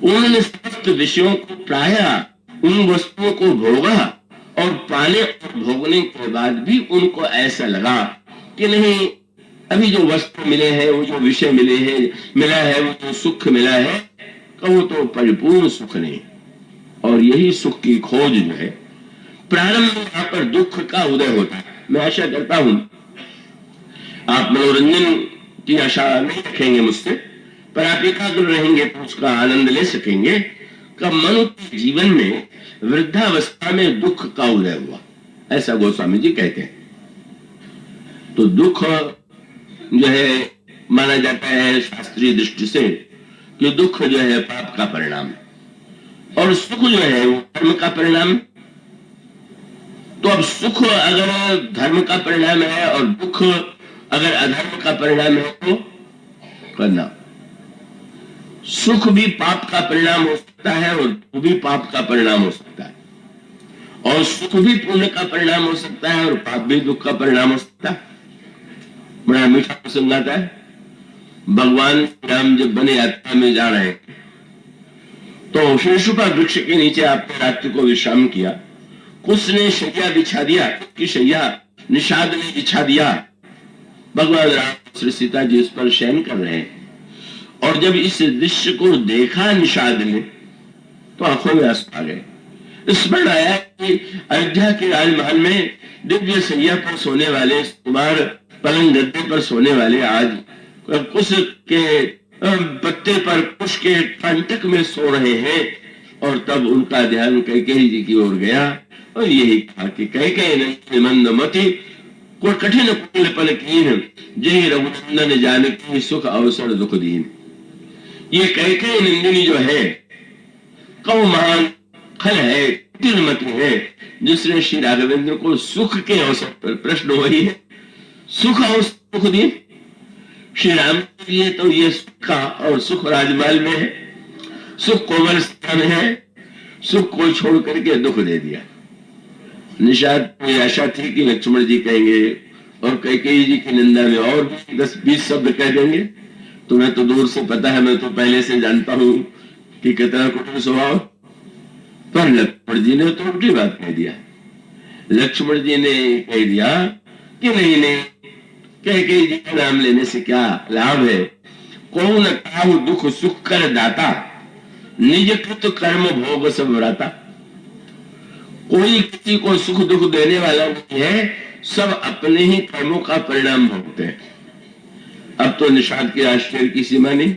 उन्होंने समस्त विषयों को प्रायः उन वस्तुओं को भोगा और पाने और भोगने के बाद भी उनको ऐसा लगा कि नहीं, अभी जो वस्तु मिले हैं, वो जो विषय मिले हैं, मिला है, वो जो सुख मिला है, वो तो परिपूर्ण सुख नहीं। और यही सुख की खोज जो है, प्रारंभ में यहाँ पर दुख का उदय होता है। मैं आशा करता हूं आप मनोरंजन की आशा नहीं रखेंगे मुझसे, पर आप एकाग्र रहेंगे तो उसका आनंद ले सकेंगे कि मनुष्य के जीवन में वृद्धावस्था में दुख का उदय हुआ, ऐसा गोस्वामी जी कहते हैं। तो दुख जो है माना जाता है शास्त्रीय दृष्टि से कि दुख जो है पाप का परिणाम है और सुख जो है वो धर्म का परिणाम। तो अब सुख अगर धर्म का परिणाम है और दुख अगर अधर्म का परिणाम है तो करना। सुख भी पाप का परिणाम हो सकता है और दुख भी पाप का परिणाम हो सकता है, और सुख भी पुण्य का परिणाम हो सकता है और पाप भी दुख का परिणाम हो सकता है। बड़ा मीठा प्रसंग आता है। भगवान राम जब बने यात्रा में जा रहे हैं तो शिशुपा वृक्ष के नीचे आपने रात्रि को विश्राम किया। कुछ ने शैया बिछा दिया, की शैया निषाद ने बिछा दिया। भगवान राम श्री सीता जी उस पर शयन कर रहे हैं, और जब इस दृश्य को देखा निषाद ने तो आंखों में आंसू आ गए। स्मरण आया कि अयोध्या के राजमहल में दिव्य सैया पर सोने वाले कुमार पलंग गद्दे पर सोने वाले आज कुश के पत्ते पर कुश के कंटक में सो रहे हैं, और तब उनका ध्यान कैकेयी जी की ओर गया और यही कहा कि कैकेयी मंदमति को कठिन कुटिलपन कीन जय रघुनंदन जानकी सुख अवसर दुख दीन। ये कैकेयी नंदिनी जो है कौ महान खल है, तिलमती है, जिसने श्री राघवेंद्र को सुख के अवसर पर, प्रश्न वही है, सुख और सुख दीन। श्री राम के लिए तो ये सुख का और सुख राजमहल में है, सुख कोमल स्थान में है, सुख को छोड़ करके दुख दे दिया। निषाद को आशा थी कि लक्ष्मण जी कहेंगे और कैकेयी जी की निंदा में और 10-20 शब्द कह देंगे। तुम्हें तो दूर से पता है, मैं तो पहले से जानता हूं कि कितना कुटिल स्वभाव। पर लक्ष्मण जी ने तो उल्टी बात कह दिया। लक्ष्मण जी ने कह दिया कि नहीं नहीं, कैकेयी जी का नाम लेने से क्या लाभ है। कौन काहु दुख सुख कर दाता, निज कृत कर्म भोग सब व्राता। कोई किसी को सुख दुख देने वाला नहीं है, सब अपने ही कर्मों का परिणाम भोगते हैं। अब तो निषाद के आश्चर्य की सीमा नहीं।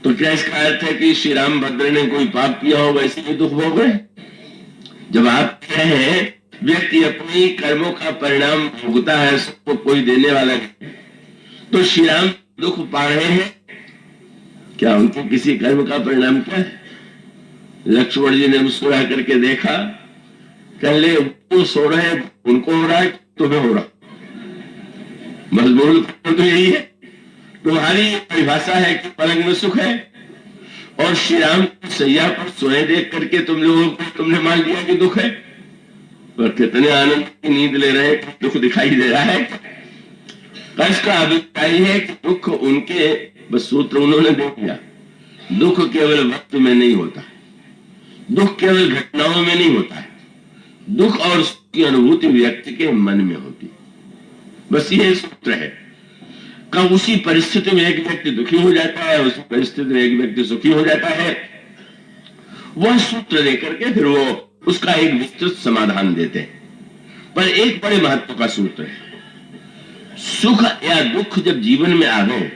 तो क्या इसका अर्थ है कि श्री रामभद्र ने कोई पाप किया होगा इसलिए दुख भोग रहे? जब आप कहे व्यक्ति अपने कर्मों का परिणाम भोगता है, सबको कोई देने वाला नहीं, तो श्री राम दुख पा रहे हैं, क्या उनके किसी कर्म का परिणाम क्या है? लक्ष्मण जी ने मुस्कुरा करके देखा, कह ले वो सो रहे उनको हो रहा है, तुम्हें हो रहा। मजबूर तो यही है, तुम्हारी परिभाषा है कि पलंग में सुख है, और श्री राम सैया पर सोए देख करके तुम लोगों को तुमने मान लिया कि दुख है। पर कितने आनंद की नींद ले रहे, दुख दिखाई दे रहा है। इसका अभिप्राय है कि दुख उनके बस सूत्र उन्होंने दे दिया। दुख केवल वक्त में नहीं होता है, दुख केवल घटनाओं में नहीं होता है, दुख और सुख की अनुभूति व्यक्ति के मन में होती। बस ये सूत्र है। कब उसी परिस्थिति में एक व्यक्ति दुखी हो जाता है, उसी परिस्थिति में एक व्यक्ति सुखी हो जाता है, वह सूत्र लेकर के फिर वो उसका एक विस्तृत समाधान देते हैं। पर एक बड़े महत्व का सूत्र है, सुख या दुख जब जीवन में आ गए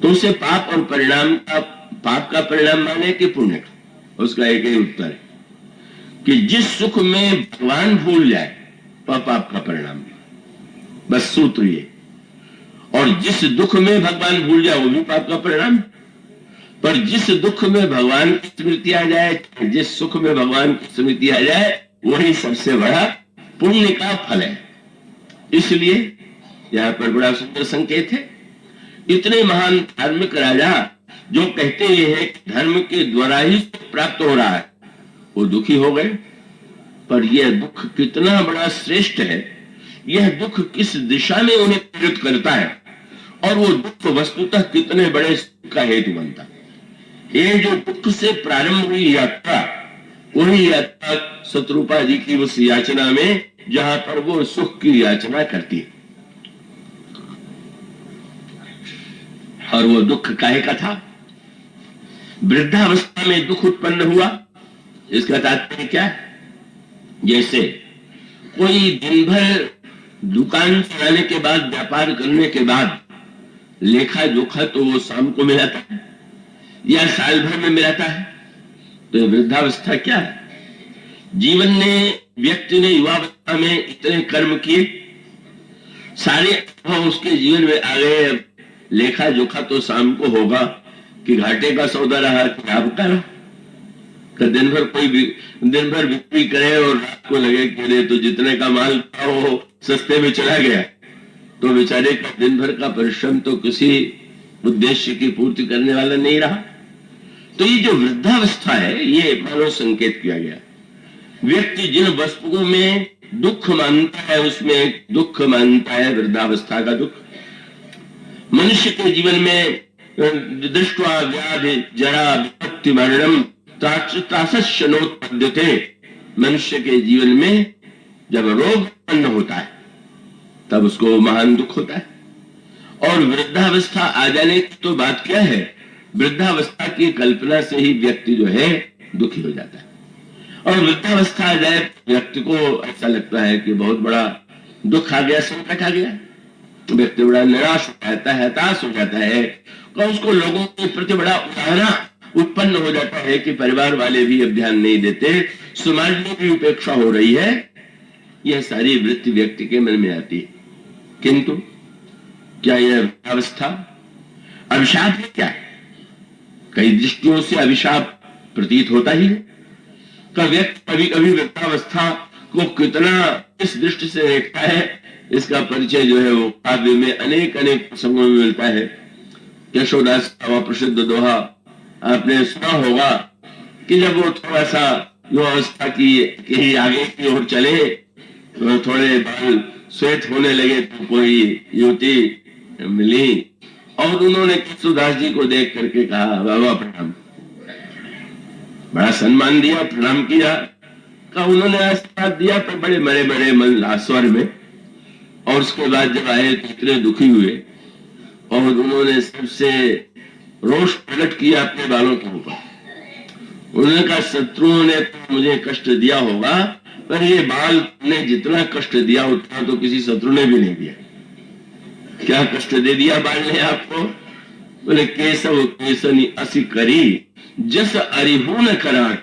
तो उसे पाप और परिणाम का, पाप का परिणाम माने कि पुण्य का? उसका एक ही उत्तर है कि जिस सुख में भगवान भूल जाए वह पाप का परिणाम। बस सूत्र ये। और जिस दुख में भगवान भूल जाए वो भी पाप का परिणाम। पर जिस दुख में भगवान की स्मृति आ जाए, जिस सुख में भगवान की स्मृति आ जाए, वही सबसे बड़ा पुण्य का फल है। इसलिए यहाँ पर बड़ा सुंदर संकेत है। इतने महान धार्मिक राजा जो कहते हैं कि धर्म के द्वारा ही प्राप्त हो रहा है, वो दुखी हो गए। पर यह दुख कितना बड़ा श्रेष्ठ है, यह दुख किस दिशा में उन्हें प्रेरित करता है, और वो दुख वस्तुतः कितने बड़े सुख का हेतु बनता है। ये जो दुख से प्रारंभ हुई यात्रा, वही यात्रा शत्रुपा जी की उस याचना में जहां पर वो सुख की याचना करती है। और वो दुख काहे का था? वृद्धावस्था में दुख उत्पन्न हुआ। इसका तात्पर्य क्या है? जैसे कोई दिन भर दुकान चलाने के बाद, व्यापार करने के बाद लेखा जोखा तो वो शाम को मिलाता है या साल भर में मिलाता है। तो वृद्धावस्था क्या है? जीवन ने, व्यक्ति ने युवावस्था में इतने कर्म किए, सारे अनुभव उसके जीवन में आ गए, लेखा जोखा तो शाम को होगा कि घाटे का सौदा रहा कि लाभ का रहा। दिन भर कोई दिन भर बिक्री करे और रात को लगे कि तो जितने का माल था वो सस्ते में चला गया, तो बेचारे का दिन भर का परिश्रम तो किसी उद्देश्य की पूर्ति करने वाला नहीं रहा। तो ये जो वृद्धावस्था है, ये मानव संकेत किया गया। व्यक्ति जिन वस्तुओं में दुख मानता है, उसमें दुख मानता है वृद्धावस्था का दुख। मनुष्य के जीवन में दृष्ट्वा व्याधि जरा विपत्ति मरणम त्रासनोत्पद्यते, मनुष्य के जीवन में जब रोग उत्पन्न होता है तब उसको महान दुख होता है। और वृद्धावस्था आ जाने की तो बात क्या है, वृद्धावस्था की कल्पना से ही व्यक्ति जो है दुखी हो जाता है। और वृद्धावस्था आ जाए व्यक्ति को ऐसा लगता है कि बहुत बड़ा दुख आ गया, संकट आ गया। व्यक्ति बड़ा निराश हो जाता है, हताश हो जाता है, और उसको लोगों के प्रति बड़ा उदाहरण उत्पन्न हो जाता है कि परिवार वाले भी अब ध्यान नहीं देते, समाज में भी उपेक्षा हो रही है। यह सारी वृत्ति व्यक्ति के मन में आती है। किंतु क्या यह अवस्था अभिशाप है? क्या है? कई दृष्टियों से अभिशाप प्रतीत होता ही है। का व्यक्ति कभी कभी वृद्धावस्था को कितना इस दृष्टि से देखता है, इसका परिचय जो है वो काव्य में अनेक अनेक प्रसंगों में मिलता है। यशोदास का प्रसिद्ध दोहा आपने सुना होगा कि जब वो थोड़ा सा यो अवस्था की आगे की ओर चले, तो थोड़े बाल श्वेत होने लगे, तो कोई युवती मिली और उन्होंने यशोदास जी को देख करके कहा, बाबा प्रणाम। बड़ा सम्मान दिया, प्रणाम किया, का उन्होंने आशीर्वाद दिया पर बड़े बड़े बड़े मन स्वर में। और उसके बाद जब आए तो इतने दुखी हुए और उन्होंने सबसे रोष प्रकट किया अपने बालों के ऊपर। उन्होंने कहा, शत्रुओं ने तो मुझे कष्ट दिया होगा, पर ये बाल ने जितना कष्ट दिया उतना तो किसी शत्रु ने भी नहीं दिया। क्या कष्ट दे दिया बाल ने आपको? बोले, केशव केसनी असी करी जस अरिहू न कराट,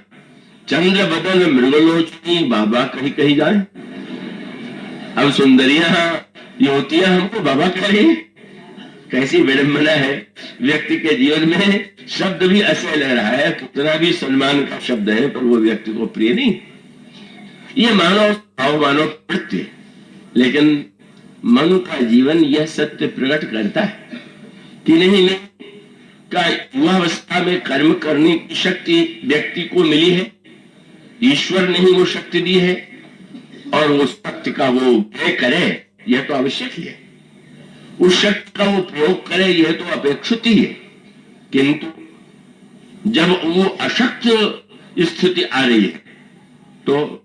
चंद्र बदन मृगलोचनी बाबा कहीं कहीं जाए। अब सुंदरियां युवतियां हमको बाबा कह रही है, कैसी विडंबना है। व्यक्ति के जीवन में शब्द भी ऐसे लग रहा है, कितना भी सम्मान का शब्द है, पर वो व्यक्ति को प्रिय नहीं। ये मानव भाव, मानव प्रवृत्ति, लेकिन मन का जीवन यह सत्य प्रकट करता है कि नहीं का युवावस्था में कर्म करने की शक्ति व्यक्ति को मिली है, ईश्वर ने ही वो शक्ति दी है, और उस शक्ति का वो व्यय करे यह तो आवश्यक ही है, उस शक्ति का वो प्रयोग करे यह तो अपेक्षित ही है। किंतु जब वो अशक्त स्थिति आ रही है तो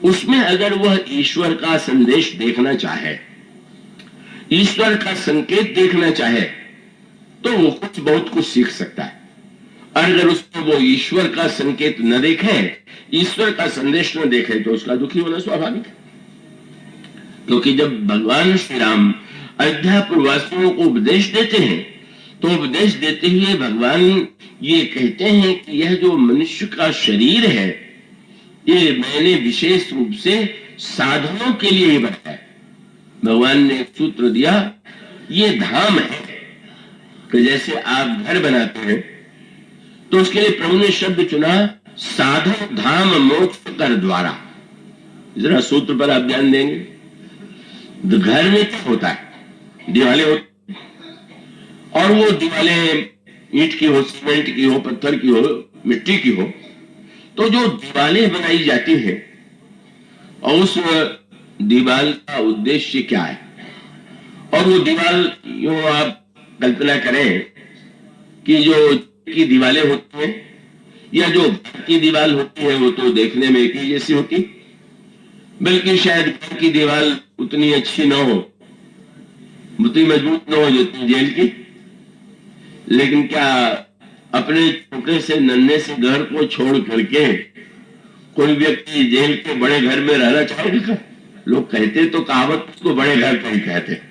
उसमें अगर वह ईश्वर का संदेश देखना चाहे, ईश्वर का संकेत देखना चाहे, तो वो कुछ बहुत कुछ सीख सकता है। और अगर उसमें वो ईश्वर का संकेत न देखे, ईश्वर का संदेश न देखे, तो उसका दुखी होना स्वाभाविक है। क्योंकि जब भगवान श्री राम अयोध्यापुर वासियों को उपदेश देते हैं, तो उपदेश देते हुए भगवान ये कहते हैं कि यह जो मनुष्य का शरीर है, ये मैंने विशेष रूप से साधनों के लिए ही बनाया। भगवान ने एक सूत्र दिया, ये धाम है कि जैसे आप घर बनाते हैं तो उसके लिए प्रभु ने शब्द चुना, साधन धाम मोक्ष कर द्वारा। जरा सूत्र पर आप ध्यान देंगे। तो घर में क्या होता है? दीवालें होती, और वो दीवालें ईंट की हो, सीमेंट की हो, पत्थर की हो, मिट्टी की हो। तो जो दीवालें बनाई जाती है, और उस दीवाल का उद्देश्य क्या है? और वो दीवाल यूं आप कल्पना करें कि जो की दीवालें होती हैं या जो घर की दीवार होती है, वो तो देखने में एक ही जैसी होती, बल्कि शायद घर की दीवार उतनी अच्छी ना हो, उतनी मजबूत ना हो जितनी जेल की। लेकिन क्या अपने छोटे से नन्हे से घर को छोड़ करके कोई व्यक्ति जेल के बड़े घर में रहना चाहेगा? लोग कहते तो कहावत उसको बड़े घर का ही कहते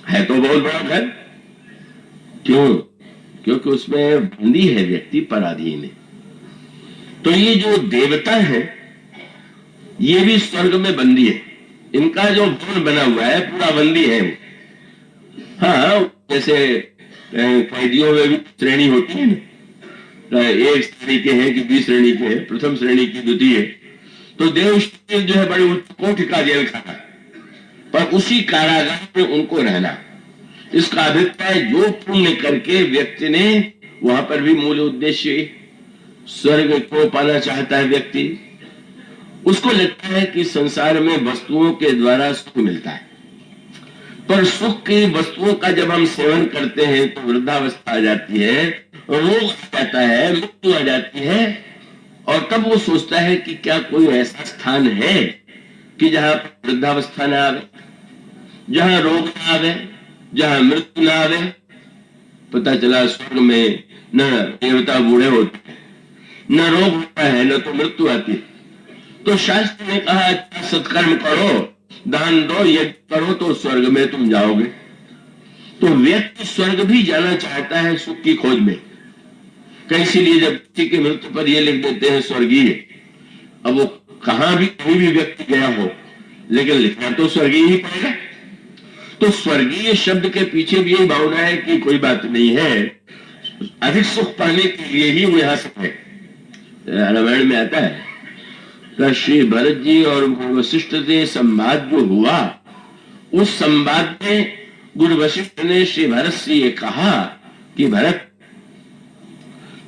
है, तो बहुत बड़ा घर। क्यों? क्योंकि उसमें बंदी है व्यक्ति पराधीन है। तो ये जो देवता है ये भी स्वर्ग में बंदी है, इनका जो भवन बना हुआ है पूरा बंदी है। हाँ, जैसे कैदियों में भी श्रेणी होती है ना, एक श्रेणी के हैं कि 20 श्रेणी के हैं, प्रथम श्रेणी की, द्वितीय। तो देव जो है बड़े कोटि का जेल खाना, पर उसी कारागार में उनको रहना। इसका अभिप्राय जो पुण्य करके व्यक्ति ने, वहां पर भी मूल उद्देश्य स्वर्ग को पाना चाहता है व्यक्ति, उसको लगता है कि संसार में वस्तुओं के द्वारा सुख मिलता है, पर सुख की वस्तुओं का जब हम सेवन करते हैं तो वृद्धावस्था आ जाती है, रोग आ जाता है, मृत्यु आ जाती है, और तब वो सोचता है कि क्या कोई ऐसा स्थान है कि जहां वृद्धावस्था ना आवे, जहां रोग ना आवे, जहां मृत्यु ना आवे। पता चला स्वर्ग में न देवता बूढ़े होते हैं, न रोग होता है, न तो मृत्यु आती है। तो शास्त्र ने कहा अच्छा सत्कर्म करो, दान दो, यज्ञ करो तो स्वर्ग में तुम जाओगे। तो व्यक्ति स्वर्ग भी जाना चाहता है सुख की खोज में। कैसी लिए जब व्यक्ति की मृत्यु पर ये लिख देते हैं स्वर्गीय, अब वो कहां भी कहीं भी व्यक्ति गया हो, लेकिन लिखना तो स्वर्गीय ही पड़ेगा। तो स्वर्गीय शब्द के पीछे भी यही भावना है कि कोई बात नहीं है, अधिक सुख पाने के लिए ही वो यहां से है। रामायण में आता है श्री भरत जी और वशिष्ठ से संवाद जो हुआ, उस संवाद में गुरु वशिष्ठ ने श्री भरत से ये कहा कि भरत,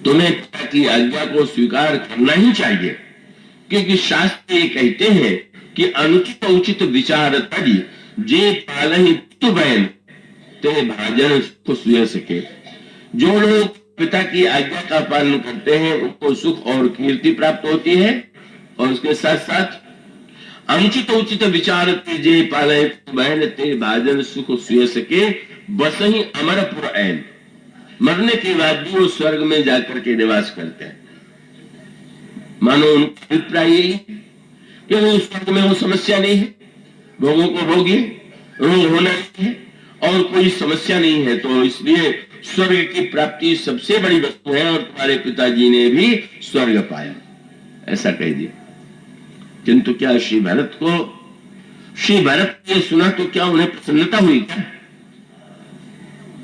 तुम्हें पिता की आज्ञा को स्वीकार करना ही चाहिए, क्योंकि शास्त्र ये कहते हैं कि अनुचित उचित विचार तज जे पालहि पुत्र बहन ते भाजन सुख सुय सके। जो लोग पिता की आज्ञा का पालन करते हैं उनको सुख और कीर्ति प्राप्त होती है, और उसके साथ साथ अनुचित उचित विचार जे पालहि पुत्र बहन ते भाजन सुख सुय सके बस ही अमरपुर ऐन। मरने के बाद भी वो स्वर्ग में जाकर के निवास करते हैं। मानो उनका अभिप्राय यही कि वो स्वर्ग में वो समस्या नहीं है, भोगों को भोगिए, रोग होना नहीं है और कोई समस्या नहीं है, तो इसलिए स्वर्ग की प्राप्ति सबसे बड़ी वस्तु है, और तुम्हारे पिताजी ने भी स्वर्ग पाया, ऐसा कह दिया। किंतु क्या श्री भरत ने सुना तो क्या उन्हें प्रसन्नता हुई क्या?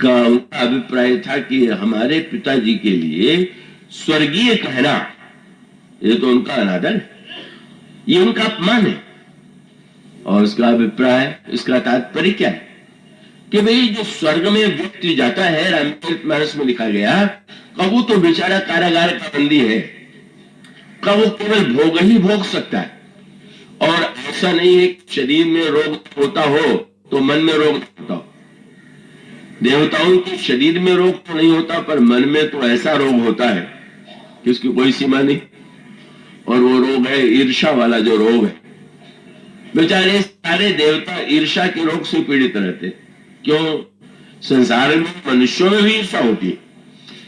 का उनका अभिप्राय था कि हमारे पिताजी के लिए स्वर्गीय कहना ये तो उनका अनादर है, ये उनका अपमान है। और इसका अभिप्राय, इसका तात्पर्य क्या है कि भाई जो स्वर्ग में व्यक्ति जाता है, रामचरितमानस में लिखा गया, का वो तो बेचारा कारागार का बंदी है, का वो केवल भोग ही भोग सकता है। और ऐसा नहीं है कि शरीर में रोग होता हो तो मन में रोग होता हो। देवताओं के शरीर में रोग तो नहीं होता, पर मन में तो ऐसा रोग होता है कि उसकी कोई सीमा नहीं, और वो रोग है ईर्ष्या वाला जो रोग है। बेचारे सारे देवता ईर्ष्या के रोग से पीड़ित रहते। क्यों? संसार में मनुष्यों में भी ईर्ष्या होती है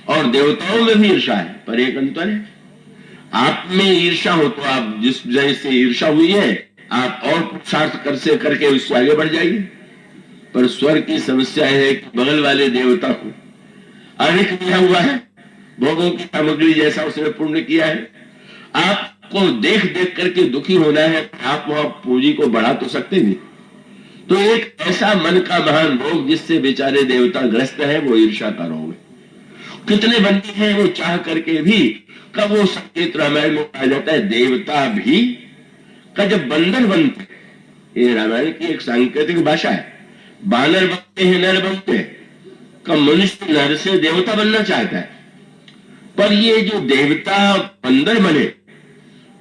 और देवताओं में भी ईर्ष्या है, पर एक अंतर है, आप में ईर्ष्या हो तो आप जिस वजह से ईर्ष्या हुई है आप और पुरुषार्थ करके उससे आगे बढ़ जाइए। पर स्वर्ग की समस्या है कि बगल वाले देवता को अधिक दिया हुआ है, भोगों की सामग्री जैसा उसने पुण्य किया है, आपको देख देख करके दुखी होना है, आप वहां पूंजी को बढ़ा तो सकते नहीं। तो एक ऐसा मन का महान रोग जिससे बेचारे देवता ग्रस्त है, वो ईर्ष्या का रोग है। कितने बंदी हैं वो चाह करके भी, कब वो संकेत रामायण में पाया जाता है, देवता भी का जब बंदर बनते, ये रामायण की एक सांकेतिक भाषा है, बानर बनते हैं, नर बनते हैं, कब मनुष्य नर से देवता बनना चाहता है, पर ये जो देवता बंदर बने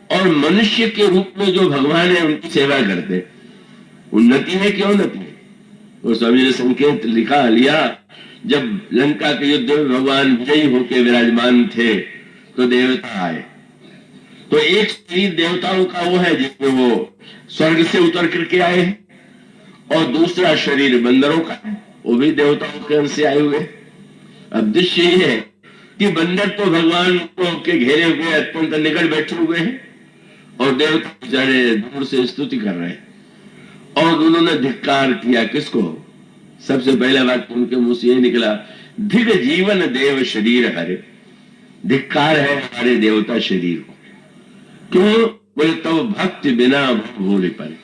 और मनुष्य के रूप में जो भगवान है उनकी सेवा करते, उन्नति है कि उन्नति है? वो स्वामी ने संकेत लिया, जब लंका के युद्ध में भगवान विजयी होकर विराजमान थे तो देवता आए, तो एक शरीर देवताओं का वो है जिसमें वो स्वर्ग से उतर करके आए हैं, और दूसरा शरीर बंदरों का है, वो भी देवताओं के अंश से आए हुए। अब दृश्य ये है कि बंदर तो भगवान को के घेरे हुए अत्यंत निकट बैठे हुए हैं, और देवता बेचारे दूर से स्तुति कर रहे हैं, और उन्होंने धिक्कार किया किसको? सबसे पहला बात उनके मुंह से ये निकला, धिक जीवन देव शरीर हरे, धिक्कार है हमारे देवता शरीर को। क्यों? बोले तब भक्ति बिना भूल पड़े,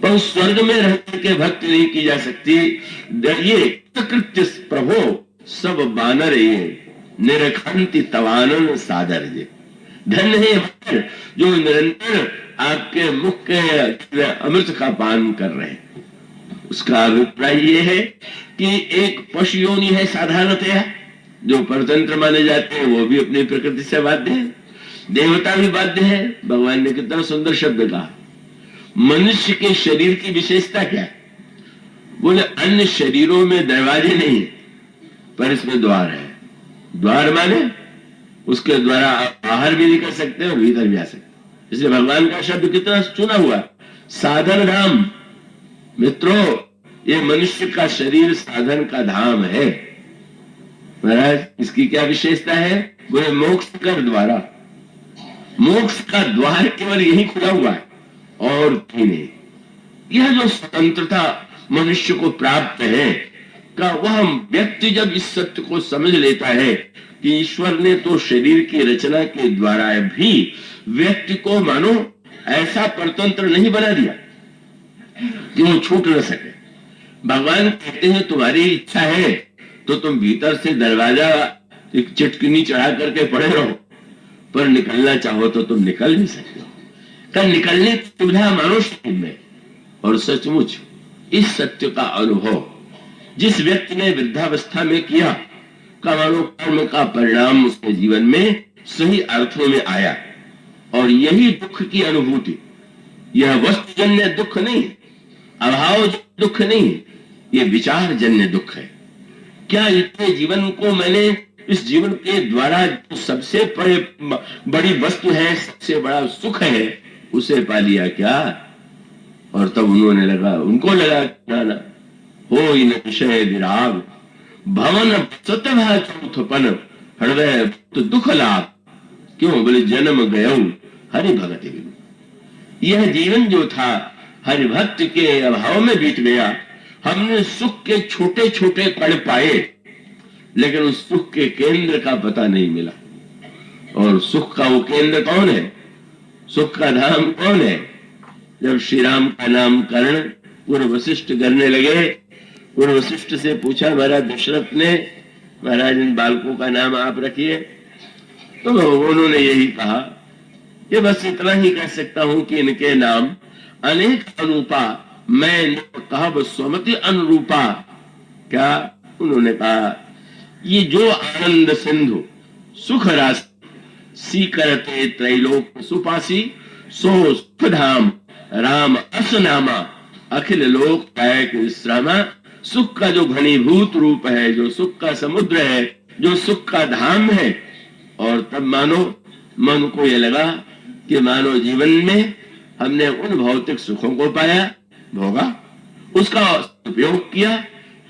पर स्वर्ग में रहकर के भक्ति नहीं की जा सकती। ये कृत्य प्रभो सब बानर ये निरखंति तवानन सादर जे, धन्य है जो निरंतर आपके मुख के अमृत का पान कर रहे हैं। उसका अभिप्राय ये है कि एक पशु योनि है साधारणतया, जो परतंत्र माने जाते हैं वो भी अपनी प्रकृति से बाध्य है, देवता भी बाध्य है। भगवान ने कितना सुंदर शब्द कहा। मनुष्य के शरीर की विशेषता क्या है? बोले अन्य शरीरों में दरवाजे नहीं पर इसमें द्वार है। द्वार माने उसके द्वारा आप बाहर भी निकल सकते हैं और भीतर भी आ सकते हैं। इसलिए भगवान का शब्द कितना चुना हुआ, साधन धाम। मित्रों, ये मनुष्य का शरीर साधन का धाम है। महाराज इसकी क्या विशेषता है? बोले मोक्ष कर द्वारा। मोक्ष का द्वार केवल यही खुला हुआ है और कहीं नहीं। यह जो स्वतंत्रता मनुष्य को प्राप्त है का, वह व्यक्ति जब इस सत्य को समझ लेता है कि ईश्वर ने तो शरीर की रचना के द्वारा भी व्यक्ति को मानो ऐसा परतंत्र नहीं बना दिया कि वो छूट न सके। भगवान कहते हैं तुम्हारी इच्छा है तो तुम भीतर से दरवाजा एक चिटकिनी चढ़ा करके पड़े रहो, पर निकलना चाहो तो तुम निकल नहीं सकते हो। का निकलने की सुविधा मानो शरीर में। और सचमुच इस सत्य का अनुभव जिस व्यक्ति ने वृद्धावस्था में किया का, मानो कर्म का परिणाम उसके जीवन में सही अर्थों में आया। और यही दुख की अनुभूति, यह वस्तुजन्य दुख नहीं, अभाव दुख नहीं, ये विचार जन्य दुख है। क्या इतने जीवन को मैंने इस जीवन के द्वारा जो सबसे बड़ी वस्तु है, सबसे बड़ा सुख है, उसे पा लिया क्या? और तब उनको लगा ना हो इन विषय विराग भवन सतभा चौथपन हृदय तो दुख लाभ। क्यों? बोले जन्म गयो हरि भगति बिनु। यह जीवन जो था हरिभक्त के अभाव में बीत गया। हमने सुख के छोटे छोटे कण पाए, लेकिन उस सुख के केंद्र का पता नहीं मिला। और सुख का वो केंद्र कौन है? सुख का धाम कौन है? जब श्री राम का नामकरण पूर्व वशिष्ठ करने लगे, पूर्व वशिष्ठ से पूछा महाराज दशरथ ने, महाराज इन बालकों का नाम आप रखिए। तो उन्होंने यही कहा कि बस इतना ही कह सकता हूं कि इनके नाम अनेक अनुरूपा, मैं कहा स्वमति अनुरूपा। क्या? उन्होंने कहा ये जो आनंद सिंधु सुख रास सी करते त्रैलोक सुपासी सो सुखधाम राम असनामा अखिल लोक कायक विश्रामा। सुख का जो घनीभूत रूप है, जो सुख का समुद्र है, जो सुख का धाम है। और तब मानो मन को ये लगा कि मानो जीवन में हमने उन भौतिक सुखों को पाया, भोगा, उसका उपयोग किया,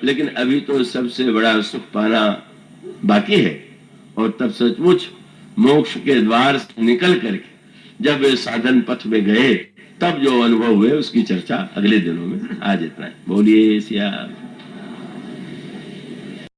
लेकिन अभी तो सबसे बड़ा सुख पाना बाकी है। और तब सचमुच मोक्ष के द्वार से निकल करके जब वे साधन पथ में गए, तब जो अनुभव हुए उसकी चर्चा अगले दिनों में। आज इतना है। बोलिए सिया